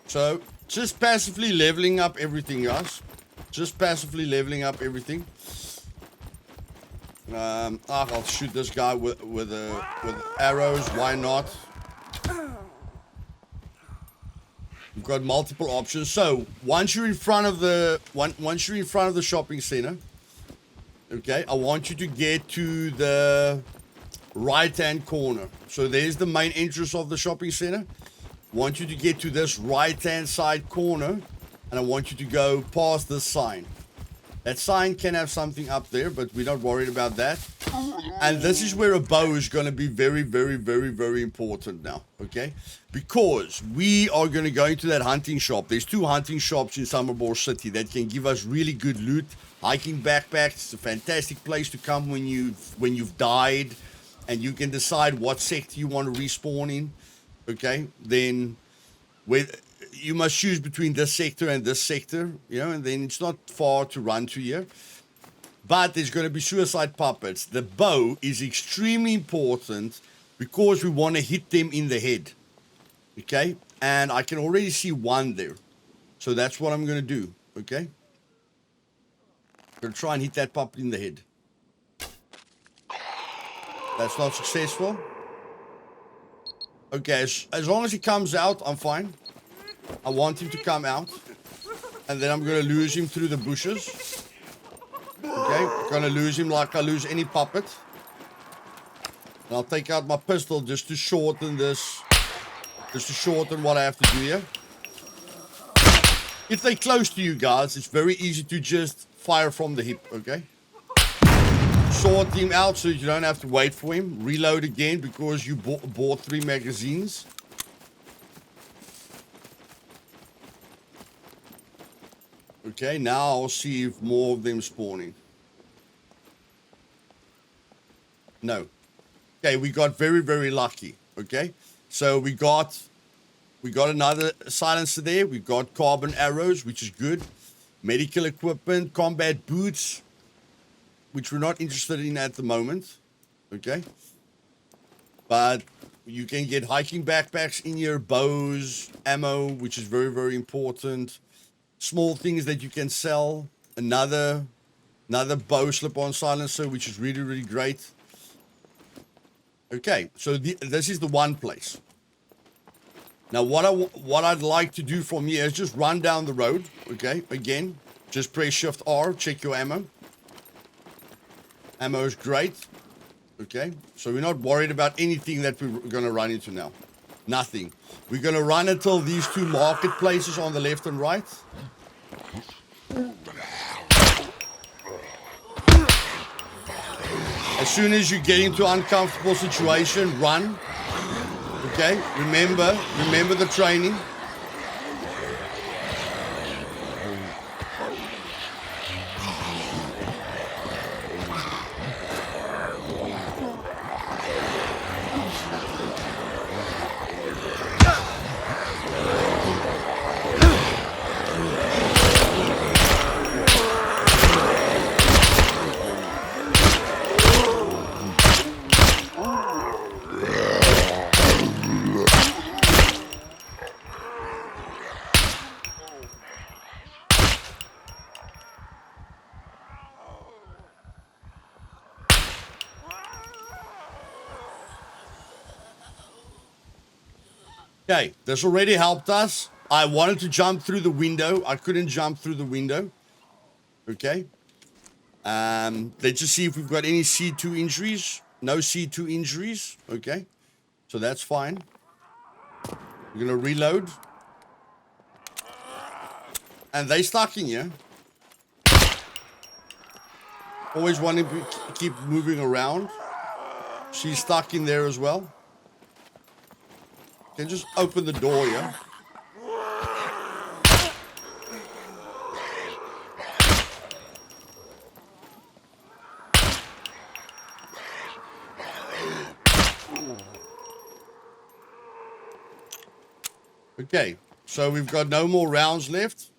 So, just passively leveling up everything, guys. Just passively leveling up everything. I'll shoot this guy with arrows. Why not? You've got multiple options. So once you're in front of the shopping center, okay, I want you to get to the right-hand corner. So there's the main entrance of the shopping center. I want you to get to this right-hand side corner, and I want you to go past this sign. That sign can have something up there, but we're not worried about that. And this is where a bow is going to be very, very, very, very important now, okay? Because we are going to go into that hunting shop. There's 2 hunting shops in Samobor City that can give us really good loot. Hiking backpacks, it's a fantastic place to come when you've died, and you can decide what sector you want to respawn in, okay? Then you must choose between this sector and this sector, you know, and then it's not far to run to here. But there's going to be suicide puppets. The bow is extremely important because we want to hit them in the head, okay? And I can already see one there. So that's what I'm going to do, okay? I'm going to try and hit that puppet in the head. That's not successful. Okay, as long as he comes out, I'm fine. I want him to come out. And then I'm going to lose him through the bushes. Okay, I'm going to lose him like I lose any puppet. And I'll take out my pistol just to shorten this. Just to shorten what I have to do here. If they're close to you guys, it's very easy to just fire from the hip, okay? Sort him out so you don't have to wait for him. Reload again because you bought 3 magazines. Okay, now I'll see if more of them spawning. No. Okay, we got very, very lucky. Okay, so we got another silencer there. We got carbon arrows, which is good. Medical equipment, combat boots, which we're not interested in at the moment. Okay, but you can get hiking backpacks in your bows, ammo, which is very, very important. Small things that you can sell. Another bow slip-on silencer, which is really, really great. Okay, so this is the one place. Now, what I'd like to do from here is just run down the road, okay? Again, just press Shift R, check your ammo. Ammo is great, okay? So we're not worried about anything that we're going to run into now. Nothing. We're going to run until these two marketplaces on the left and right. As soon as you get into an uncomfortable situation, run. Okay, remember the training. Okay, this already helped us. I wanted to jump through the window. I couldn't jump through the window. Okay. Let's just see if we've got any C2 injuries. No C2 injuries. Okay. So that's fine. We're going to reload. And they stuck in here. Always wanting to keep moving around. She's stuck in there as well. Okay, just open the door here. Okay, so we've got no more rounds left.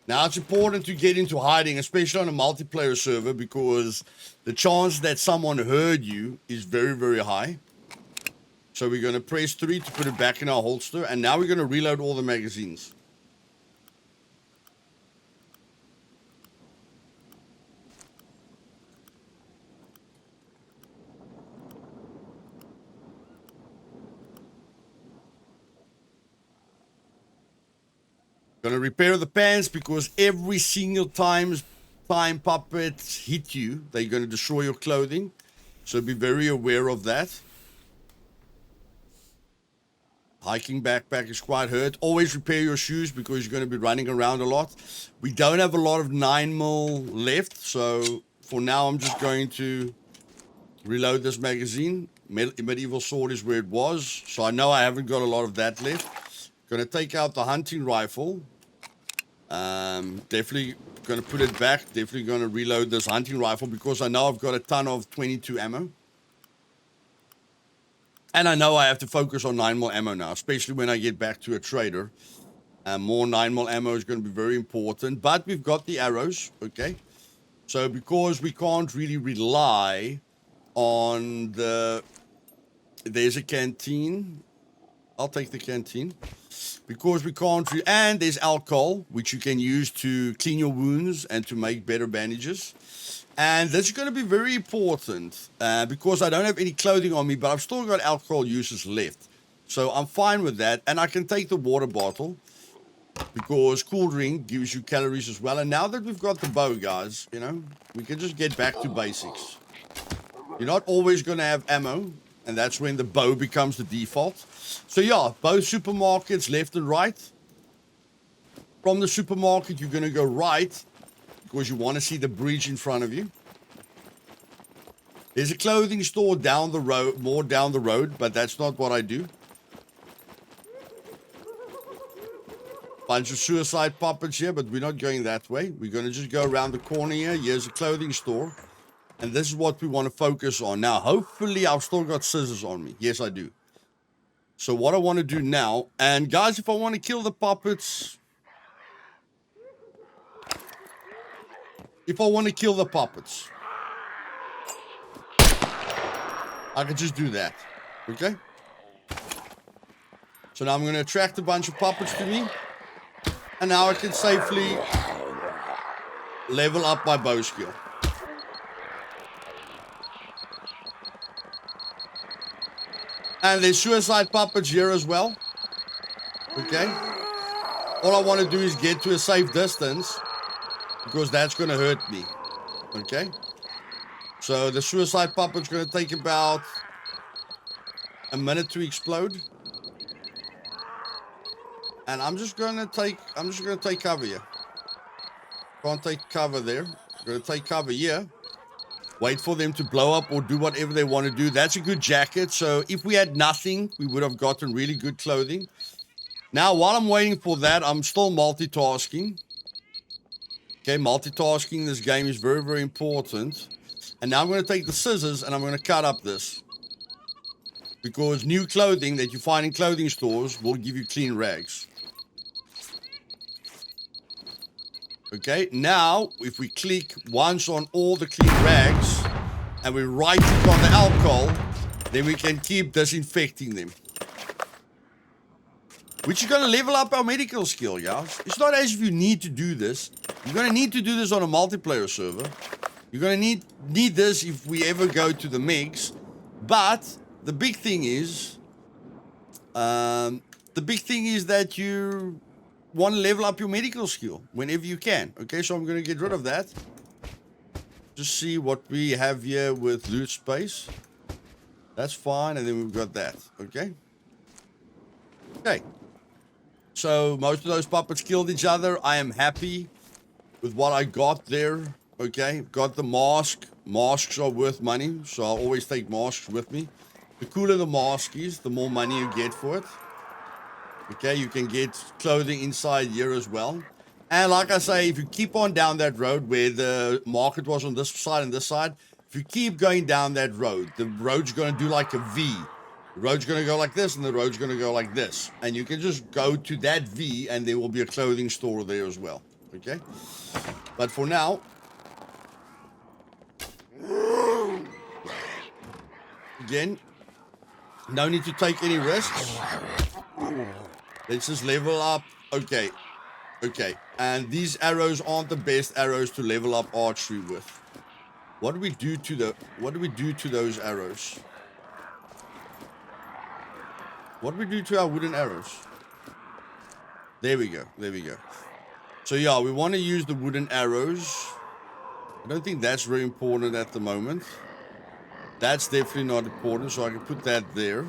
Now it's important to get into hiding, especially on a multiplayer server, because the chance that someone heard you is very, very high. So we're going to press 3 to put it back in our holster, and now we're going to reload all the magazines. Going to repair the pants, because every single time puppets hit you, they're going to destroy your clothing. So be very aware of that. Hiking backpack is quite hurt. Always repair your shoes, because you're going to be running around a lot. We don't have a lot of 9mm left, so for now I'm just going to reload this magazine. Medieval sword is where it was, so I know I haven't got a lot of that left. Going to take out the hunting rifle. Definitely going to put it back. Definitely going to reload this hunting rifle, because I know I've got a ton of 22 ammo. And I know I have to focus on 9mm ammo now, especially when I get back to a trader. More 9mm ammo is going to be very important. But we've got the arrows, okay? So because we can't really rely on the... There's a canteen. I'll take the canteen. Because we can't... And there's alcohol, which you can use to clean your wounds and to make better bandages. And this is going to be very important because I don't have any clothing on me, but I've still got alcohol uses left. So I'm fine with that. And I can take the water bottle because cool drink gives you calories as well. And now that we've got the bow, guys, you know, we can just get back to basics. You're not always going to have ammo, and that's when the bow becomes the default. So yeah, both supermarkets, left and right. From the supermarket, you're going to go right, because you want to see the bridge in front of you. There's a clothing store down the road, more down the road, but that's not what I do. Bunch of suicide puppets here, but we're not going that way. We're going to just go around the corner here. Here's a clothing store. And this is what we want to focus on. Now, hopefully I've still got scissors on me. Yes, I do. So what I want to do now, and guys, if I want to kill the puppets... If I want to kill the puppets, I can just do that, okay? So now I'm going to attract a bunch of puppets to me, and now I can safely level up my bow skill. And there's suicide puppets here as well. Okay. All I want to do is get to a safe distance because that's going to hurt me. Okay. So the suicide puppet's going to take about a minute to explode. And I'm just going to take cover here. Can't take cover there. I'm going to take cover here. Wait for them to blow up or do whatever they want to do. That's a good jacket. So if we had nothing, we would have gotten really good clothing. Now, while I'm waiting for that, I'm still multitasking. Okay, multitasking in this game is very, very important. And now I'm going to take the scissors and I'm going to cut up this. Because new clothing that you find in clothing stores will give you clean rags. Okay, now if we click once on all the clean rags and we right click on the alcohol, then we can keep disinfecting them. Which is going to level up our medical skill, guys. It's not as if you need to do this. You're going to need to do this on a multiplayer server. You're going to need this if we ever go to the MiGs. But the big thing is, that you want to level up your medical skill whenever you can. Okay, so I'm going to get rid of that. Just see what we have here with loot space. That's fine, and then we've got that. Okay. Okay. So most of those puppets killed each other. I am happy with what I got there. Okay, got the mask. Masks are worth money, so I'll always take masks with me. The cooler the mask is, the more money you get for it. Okay, you can get clothing inside here as well. And like I say, if you keep on down that road where the market was on this side and this side, if you keep going down that road, the road's going to do like a V. The road's going to go like this and the road's going to go like this. And you can just go to that V and there will be a clothing store there as well. Okay? But for now, again, no need to take any risks. Let's just level up. Okay. Okay. And these arrows aren't the best arrows to level up archery with. What do we do to those arrows? What do we do to our wooden arrows? There we go. There we go. So yeah, we want to use the wooden arrows. I don't think that's very important at the moment. That's definitely not important, so I can put that there.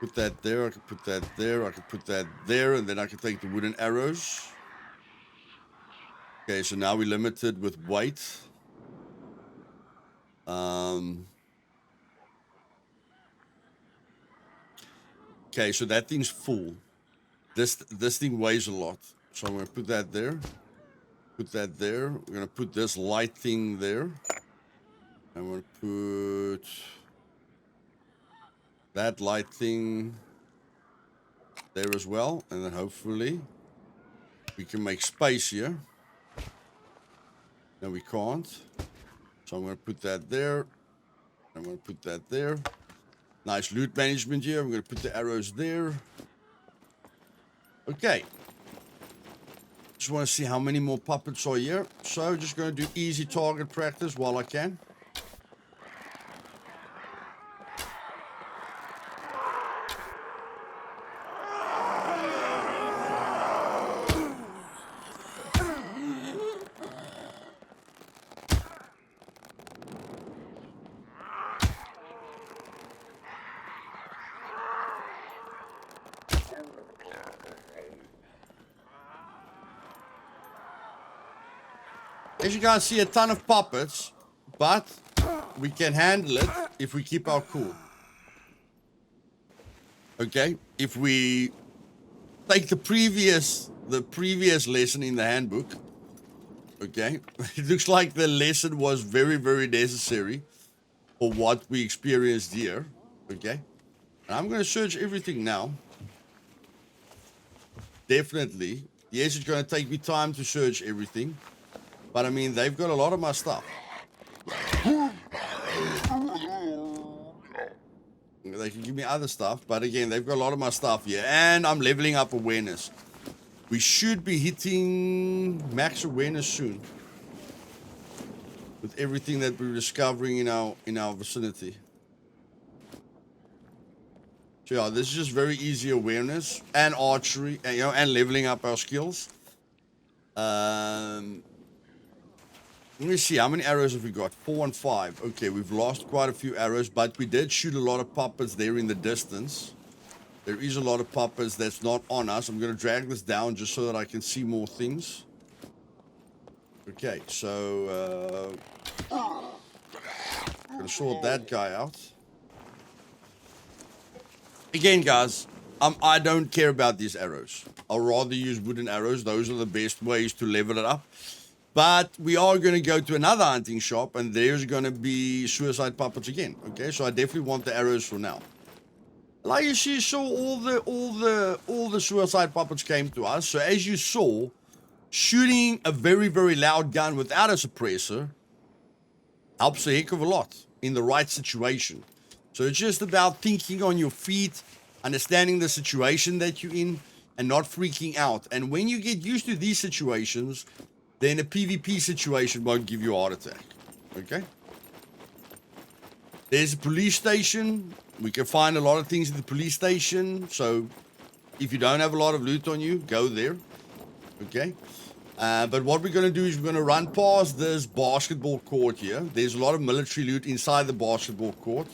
Put that there, I can put that there, I can put that there, and then I can take the wooden arrows. Okay, so now we're limited with weight. Okay, so that thing's full. This thing weighs a lot. So I'm going to put that there. Put that there. We're going to put this light thing there. I'm going to put that light thing there as well. And then hopefully we can make space here. No, we can't. So I'm going to put that there. I'm going to put that there. Nice loot management here. I'm going to put the arrows there. Okay. Just want to see how many more puppets are here. So just going to do easy target practice while I can. As you guys see, a ton of puppets, but we can handle it if we keep our cool. Okay, if we take the previous lesson in the handbook, okay, it looks like the lesson was very, very necessary for what we experienced here. Okay, and I'm going to search everything now. Definitely, yes, it's going to take me time to search everything. But I mean, they've got a lot of my stuff. They can give me other stuff, but again, they've got a lot of my stuff here. And I'm leveling up awareness. We should be hitting max awareness soon. with everything that we're discovering in our vicinity. So yeah, this is just very easy awareness and archery, and, and leveling up our skills. Let me see, how many arrows have we got? 4 and 5. Okay, we've lost quite a few arrows, but we did shoot a lot of puppets there in the distance. There is a lot of puppets that's not on us. I'm going to drag this down just so that I can see more things. Okay, so I'm going to sort that guy out. Again, guys, I don't care about these arrows. I'll rather use wooden arrows. Those are the best ways to level it up. But we are going to go to another hunting shop, and there's going to be suicide puppets again. Okay, so I definitely want the arrows for now. Like you see, so all the suicide puppets came to us. So as you saw, shooting a very, very loud gun without a suppressor helps a heck of a lot in the right situation. So it's just about thinking on your feet, understanding the situation that you're in, and not freaking out. And when you get used to these situations, then a PvP situation won't give you a heart attack. Okay? There's a police station. We can find a lot of things at the police station. So if you don't have a lot of loot on you, go there. Okay? But what we're going to do is we're going to run past this basketball court here. There's a lot of military loot inside the basketball court.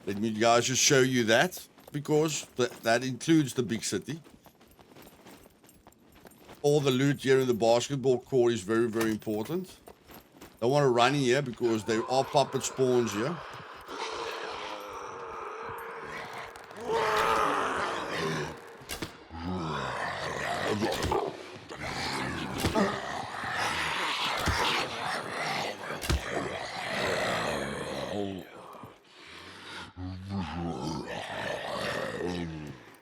Let me guys just show you that, because that includes the big city. All the loot here in the basketball court is very, very important. Don't want to run in here because there are puppet spawns here.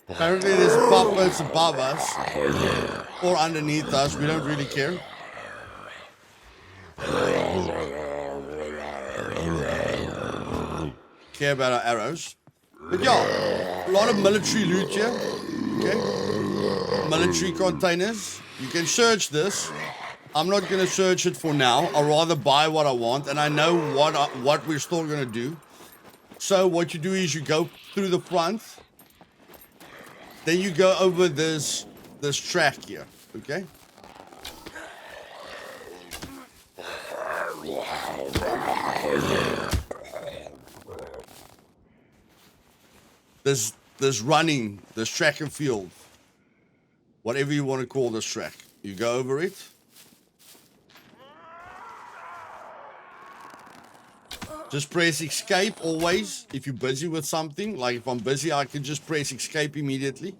Apparently there's puppets above us or underneath us. We don't really care. Care about our arrows. But yeah, a lot of military loot here. Okay. Military containers. You can search this. I'm not going to search it for now. I'll rather buy what I want, and I know what we're still going to do. So what you do is you go through the front. Then you go over this track here, okay? This running, this track and field, whatever you want to call this track. You go over it. Just press escape always. If you're busy with something, like if I'm busy, I can just press escape immediately.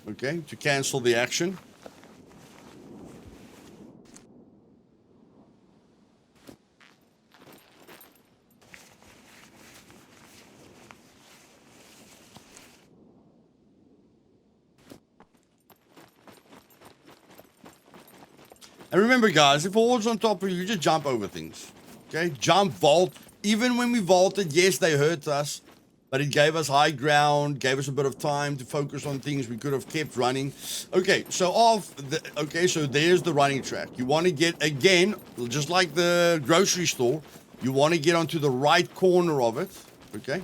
Okay, to cancel the action. And remember, guys, if a horde's on top of you, you just jump over things. Okay, jump, vault. Even when we vaulted, yes, they hurt us, but it gave us high ground, gave us a bit of time to focus on things. We could have kept running. Okay, so so there's the running track. You want to get, again, just like the grocery store, you want to get onto the right corner of it. Okay.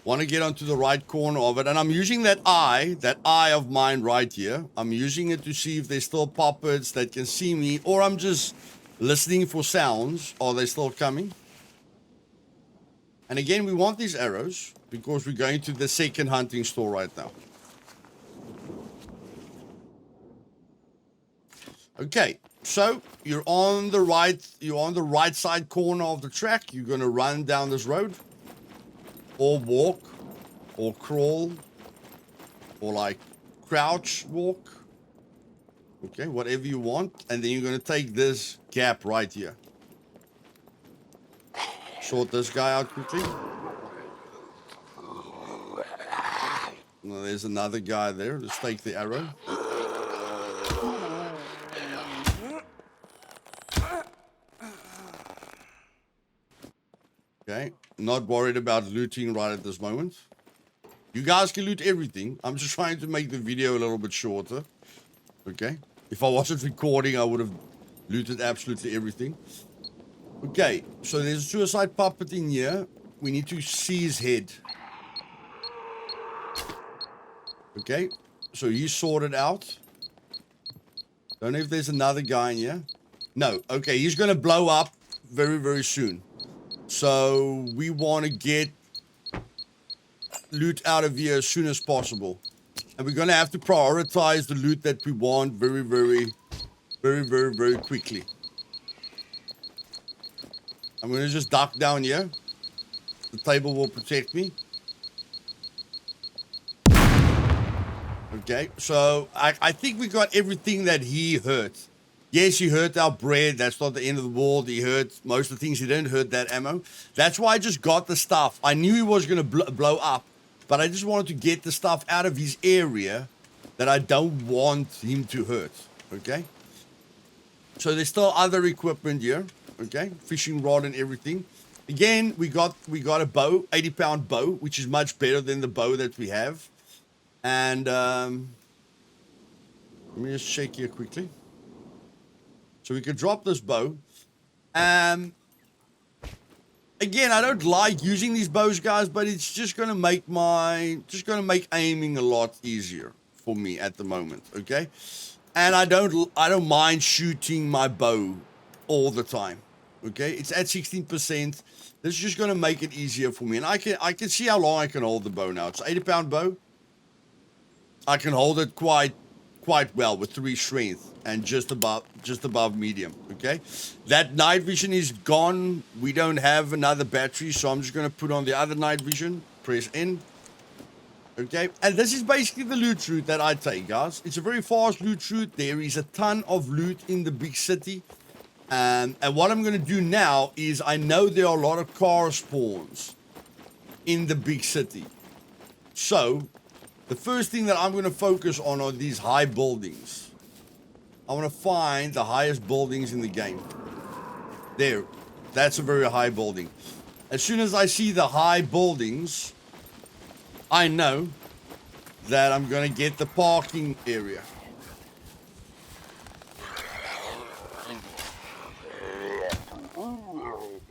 Want to get onto the right corner of it, and I'm using that eye of mine right here. I'm using it to see if there's still puppets that can see me, or I'm just listening for sounds. Are they still coming? And again, we want these arrows because we're going to the second hunting store right now. Okay, so you're on the right side corner of the track. You're going to run down this road. Or walk, or crawl, or like crouch walk. Okay, whatever you want. And then you're going to take this gap right here. Sort this guy out quickly. Well, there's another guy there. Let's take the arrow. Okay, not worried about looting right at this moment. You guys can loot everything. I'm just trying to make the video a little bit shorter. Okay, if I wasn't recording, I would have looted absolutely everything. Okay, so there's a suicide puppet in here. We need to see his head. Okay, so he's sorted out. Don't know if there's another guy in here. No, okay, he's going to blow up very, very soon. So we want to get loot out of here as soon as possible. And we're going to have to prioritize the loot that we want very, very quickly. I'm going to just duck down here. The table will protect me. Okay, so I think we got everything that he hurt. Yes, he hurt our bread. That's not the end of the world. He hurt most of the things. He didn't hurt that ammo. That's why I just got the stuff. I knew he was going to blow up, but I just wanted to get the stuff out of his area that I don't want him to hurt. Okay? So there's still other equipment here. Okay? Fishing rod and everything. Again, we got a bow, 80-pound bow, which is much better than the bow that we have. And let me just check here quickly. So we can drop this bow. Again, I don't like using these bows, guys, but it's just gonna make aiming a lot easier for me at the moment. Okay, and I don't mind shooting my bow all the time. Okay, it's at 16%. This is just gonna make it easier for me, and I can see how long I can hold the bow now. It's an 80-pound bow. I can hold it quite well with 3 strength and just above medium. Okay, that night vision is gone. We don't have another battery, so I'm just going to put on the other night vision. Press N. Okay, and this is basically the loot route that I take, guys. It's a very fast loot route. There is a ton of loot in the big city, and what I'm going to do now is I know there are a lot of car spawns in the big city, so the first thing that I'm going to focus on are these high buildings. I want to find the highest buildings in the game. There. That's a very high building. As soon as I see the high buildings, I know that I'm going to get the parking area.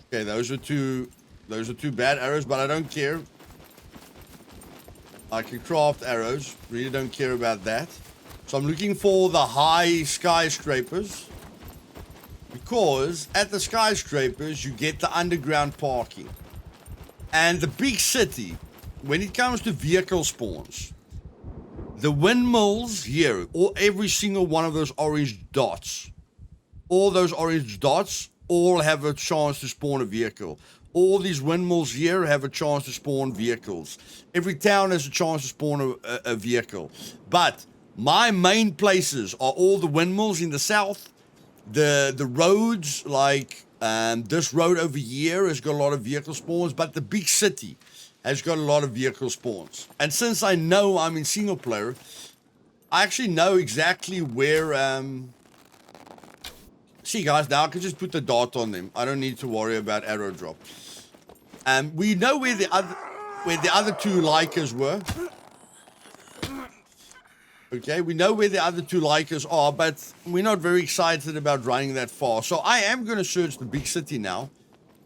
Okay, those are two bad arrows, but I don't care. I can craft arrows. Really don't care about that. So I'm looking for the high skyscrapers. Because at the skyscrapers, you get the underground parking. And the big city, when it comes to vehicle spawns, the windmills here, or every single one of those orange dots, all those orange dots all have a chance to spawn a vehicle. All these windmills here have a chance to spawn vehicles. Every town has a chance to spawn a vehicle. But my main places are all the windmills in the south. The roads, like this road over here has got a lot of vehicle spawns. But the big city has got a lot of vehicle spawns. And since I know I'm in single player, I actually know exactly where... See, guys, now I can just put the dot on them. I don't need to worry about arrow drop. We know where the other two Lycas were. Okay, we know where the other two Lycas are, but we're not very excited about running that far. So I am going to search the big city now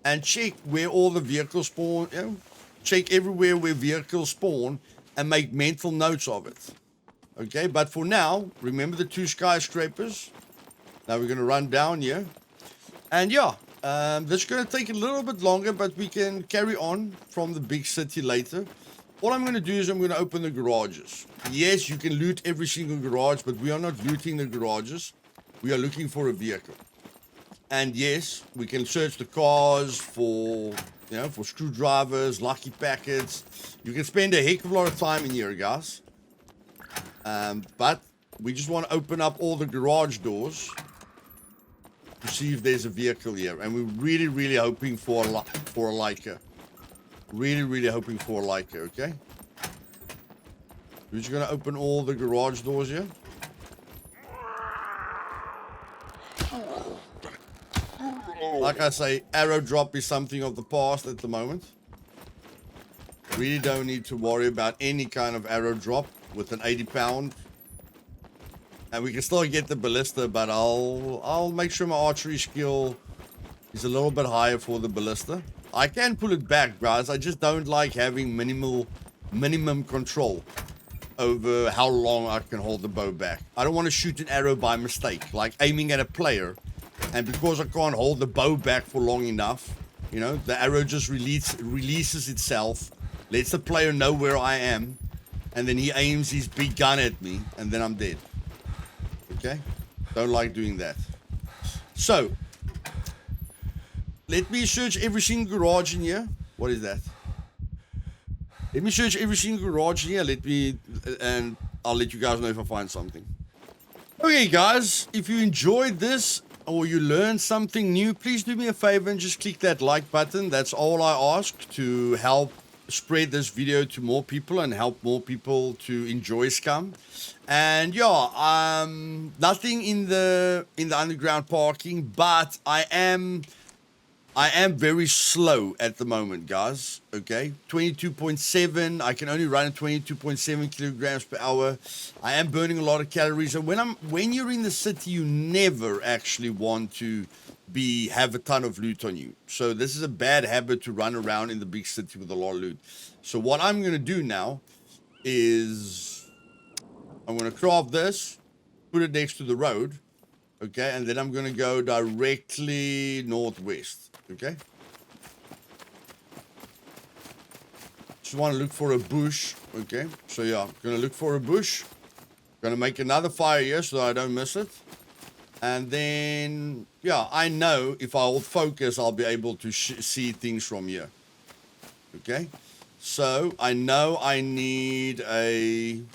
and check where all the vehicles spawn. You know, check everywhere where vehicles spawn and make mental notes of it. Okay, but for now, remember the 2 skyscrapers. Now we're going to run down here. And yeah, this is going to take a little bit longer, but we can carry on from the big city later. What I'm going to do is I'm going to open the garages. Yes, you can loot every single garage, but we are not looting the garages. We are looking for a vehicle. And yes, we can search the cars for, you know, for screwdrivers, lucky packets. You can spend a heck of a lot of time in here, guys. But we just want to open up all the garage doors to see if there's a vehicle here. And we're really, really hoping for a Leica. Really, really hoping for a Leica, okay? We're just going to open all the garage doors here. Like I say, arrow drop is something of the past at the moment. Really don't need to worry about any kind of arrow drop with an 80-pound. And we can still get the ballista, but I'll make sure my archery skill is a little bit higher for the ballista. I can pull it back, guys. I just don't like having minimum control over how long I can hold the bow back. I don't want to shoot an arrow by mistake, like aiming at a player. And because I can't hold the bow back for long enough, you know, the arrow just releases itself, lets the player know where I am, and then he aims his big gun at me, and then I'm dead. Okay? Don't like doing that. So, let me search every single garage in here. What is that? Let me search every single garage in here. And I'll let you guys know if I find something. Okay, guys, if you enjoyed this or you learned something new, please do me a favor and just click that like button. That's all I ask to help spread this video to more people and help more people to enjoy Scum. And yeah, nothing in the underground parking, but I am very slow at the moment, guys. Okay, 22.7. I can only run at 22.7 kilograms per hour. I am burning a lot of calories, and when you're in the city, you never actually want to have a ton of loot on you. So this is a bad habit to run around in the big city with a lot of loot. So what I'm gonna do now is I'm gonna craft this, put it next to the road, okay, and then I'm gonna go directly northwest. Okay. Just want to look for a bush. Okay. So yeah, I'm gonna look for a bush. Gonna make another fire here so that I don't miss it. And then yeah, I know if I hold focus, I'll be able to see things from here. Okay. So I know I need an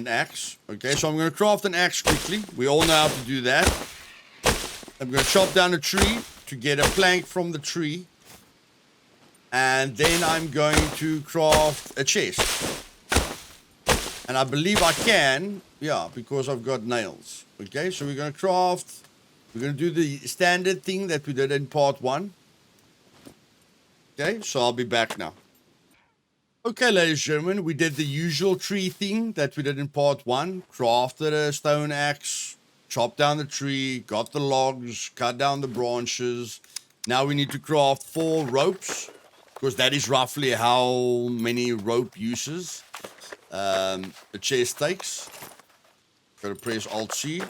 axe. Okay. So I'm gonna craft an axe quickly. We all know how to do that. I'm gonna chop down a tree to get a plank from the tree, and then I'm going to craft a chest, and I believe I can, yeah, because I've got nails. Okay, so we're going to do the standard thing that we did in part 1. Okay, so I'll be back now. Okay, ladies and gentlemen, we did the usual tree thing that we did in part 1, crafted a stone axe, chopped down the tree, got the logs, cut down the branches. Now we need to craft 4 ropes, because that is roughly how many rope uses the chest takes. Gotta press Alt-C.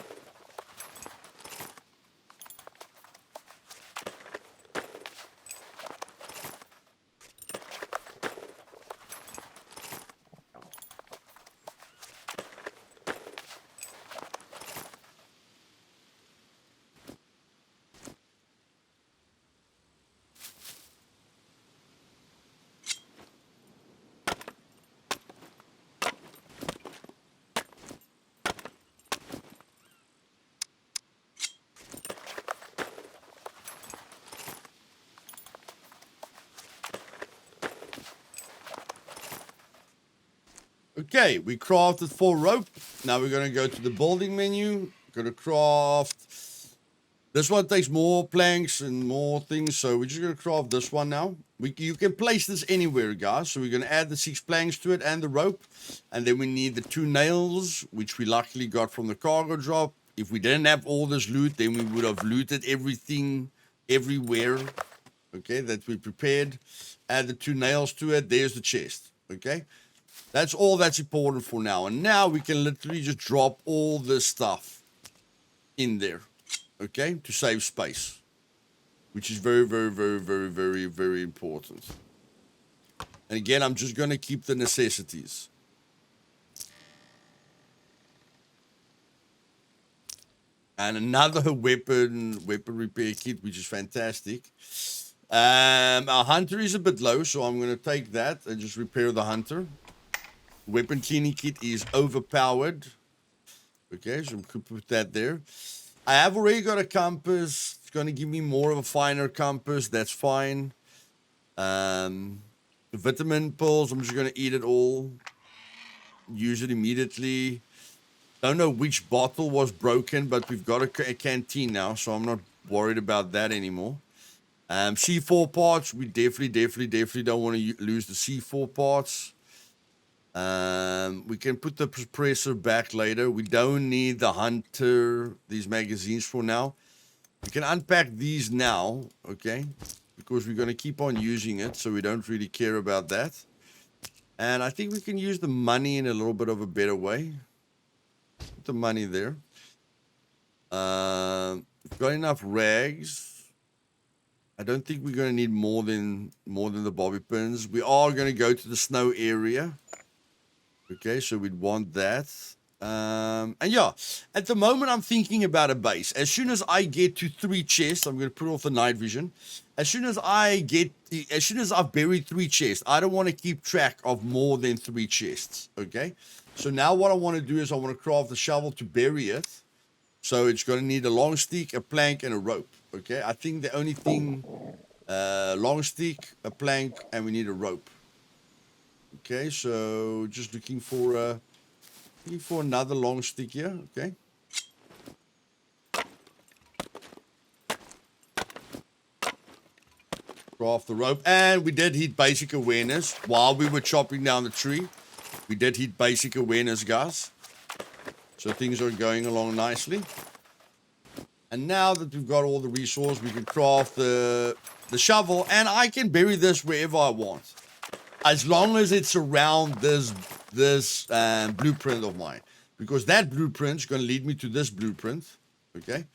Okay, we crafted 4 rope. Now we're going to go to the building menu. Going to craft. This one takes more planks and more things, so we're just going to craft this one now. You can place this anywhere, guys. So we're going to add the 6 planks to it and the rope. And then we need the 2 nails, which we luckily got from the cargo drop. If we didn't have all this loot, then we would have looted everything, everywhere, okay, that we prepared. Add the 2 nails to it. There's the chest, okay. That's all that's important for now. And now we can literally just drop all this stuff in there, okay, to save space, which is very, very, very, very, very, very important. And again, I'm just going to keep the necessities. And another weapon repair kit, which is fantastic. Our hunter is a bit low, so I'm going to take that and just repair the hunter. Weapon cleaning kit is overpowered. Okay, so I'm going to put that there. I have already got a compass. It's going to give me more of a finer compass. That's fine. Vitamin pills, I'm just going to eat it all. Use it immediately. Don't know which bottle was broken, but we've got a canteen now, so I'm not worried about that anymore. C4 parts, we definitely don't want to lose the C4 parts. We can put the suppressor back later. We don't need the hunter, these magazines for now. We can unpack these now, okay? Because we're going to keep on using it, so we don't really care about that. And I think we can use the money in a little bit of a better way. Put the money there. We've got enough rags. I don't think we're going to need more than the bobby pins. We are going to go to the snow area. Okay, so we'd want that. And yeah, at the moment I'm thinking about a base. As soon as I get to 3 chests, I'm going to put off the night vision. As soon as I've buried 3 chests, I don't want to keep track of more than 3 chests. Okay, so now what I want to do is I want to craft the shovel to bury it. So it's going to need a long stick, a plank, and a rope. Okay, I think the only thing, long stick, a plank, and we need a rope. Okay, so just looking for another long stick here. Okay. Craft the rope, and we did hit basic awareness while we were chopping down the tree. We did hit basic awareness, guys. So things are going along nicely. And now that we've got all the resources, we can craft the shovel, and I can bury this wherever I want, as long as it's around this blueprint of mine, because that blueprint is going to lead me to this blueprint. Okay.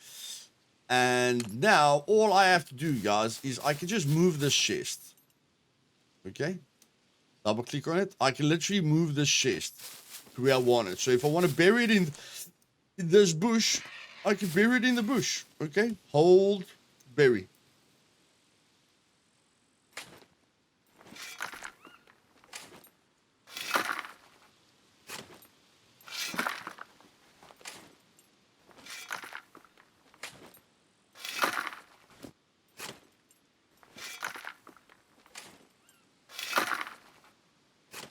And now all I have to do, guys, is I can just move this chest. Okay. Double click on it. I can literally move this chest to where I want it. So if I want to bury it in this bush, I can bury it in the bush. Okay. Hold, bury.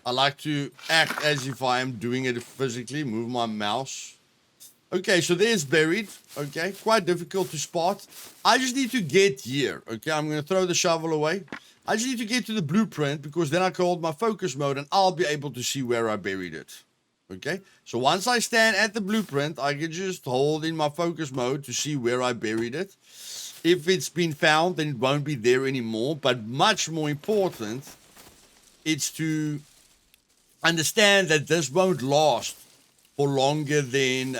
I like to act as if I am doing it physically. Move my mouse. Okay, so there's buried. Okay, quite difficult to spot. I just need to get here. Okay, I'm going to throw the shovel away. I just need to get to the blueprint, because then I can hold my focus mode and I'll be able to see where I buried it. Okay, so once I stand at the blueprint, I can just hold in my focus mode to see where I buried it. If it's been found, then it won't be there anymore. But much more important, it's to understand that this won't last for longer than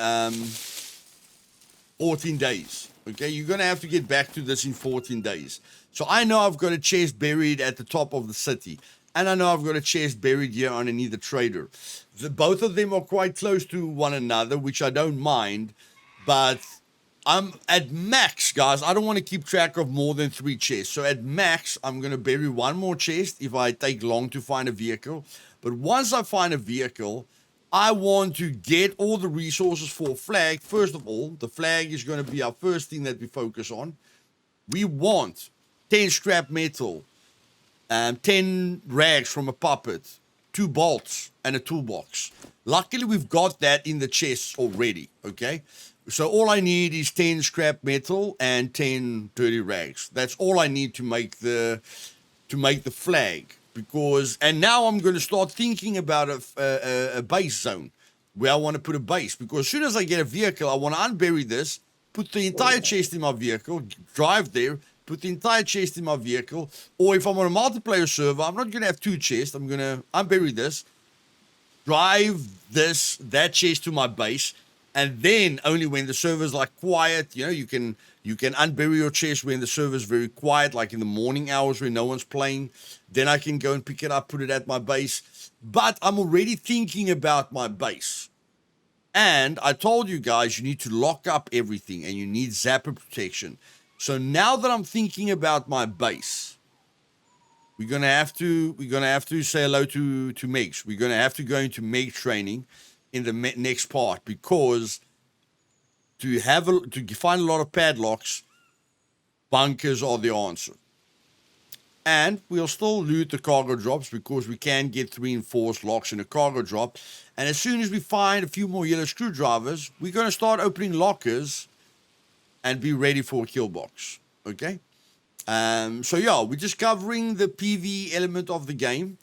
14 days. Okay, you're going to have to get back to this in 14 days. So I know I've got a chest buried at the top of the city, and I know I've got a chest buried here underneath the trader. Both of them are quite close to one another, which I don't mind, but I'm at max, guys. I don't want to keep track of more than 3 chests. So at max, I'm going to bury 1 more chest if I take long to find a vehicle. But once I find a vehicle, I want to get all the resources for a flag. First of all, the flag is going to be our first thing that we focus on. We want 10 scrap metal, 10 rags from a puppet, 2 bolts, and a toolbox. Luckily, we've got that in the chests already, okay? So all I need is 10 scrap metal and 10 dirty rags. That's all I need to make the flag. And now I'm going to start thinking about a base zone where I want to put a base, because as soon as I get a vehicle, I want to unbury this, put the entire chest in my vehicle, drive there, put the entire chest in my vehicle. Or if I'm on a multiplayer server, I'm not going to have 2 chests. I'm going to unbury this, drive that chest to my base, and then only when the server's like quiet, you can unbury your chest when the server's very quiet, like in the morning hours when no one's playing. Then I can go and pick it up, put it at my base. But I'm already thinking about my base. And I told you guys, you need to lock up everything and you need zapper protection. So now that I'm thinking about my base, we're gonna have to say hello to Megs. We're gonna have to go into Meg training in the next part, because to find a lot of padlocks, bunkers are the answer. And we'll still loot the cargo drops, because we can get reinforced locks in a cargo drop. And as soon as we find a few more yellow screwdrivers, we're going to start opening lockers and be ready for a kill box. Okay. So yeah, we're just covering the PvE element of the game,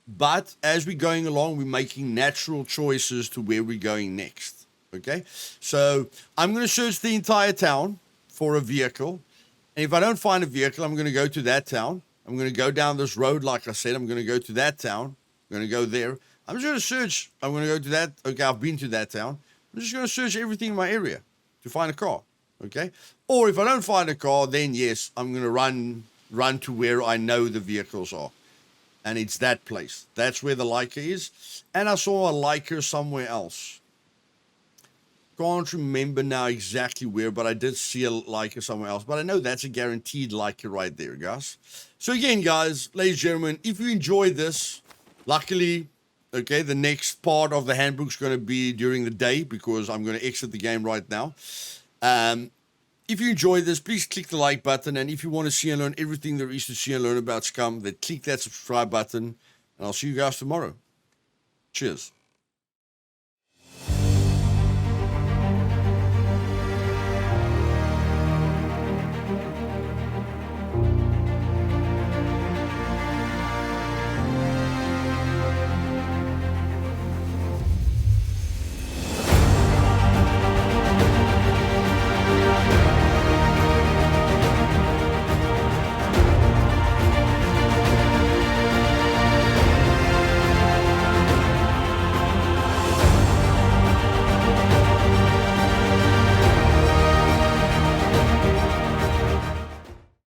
but as we're going along, we're making natural choices to where we're going next. Okay. So I'm going to search the entire town for a vehicle. And if I don't find a vehicle, I'm going to go to that town. I'm going to go down this road. Like I said, I'm going to go to that town. I'm going to go there. I'm just going to search. I'm going to go to that. Okay, I've been to that town. I'm just going to search everything in my area to find a car. Okay. Or if I don't find a car, then yes, I'm going to run to where I know the vehicles are. And it's that place. That's where the Leica is. And I saw a Leica somewhere else. Can't remember now exactly where, but I did see a Leica somewhere else. But I know that's a guaranteed Leica right there, guys. So again, guys, ladies and gentlemen, if you enjoyed this, luckily, okay, the next part of the handbook is going to be during the day because I'm going to exit the game right now. If you enjoyed this, please click the like button. And if you want to see and learn everything there is to see and learn about Scum, then click that subscribe button. And I'll see you guys tomorrow. Cheers.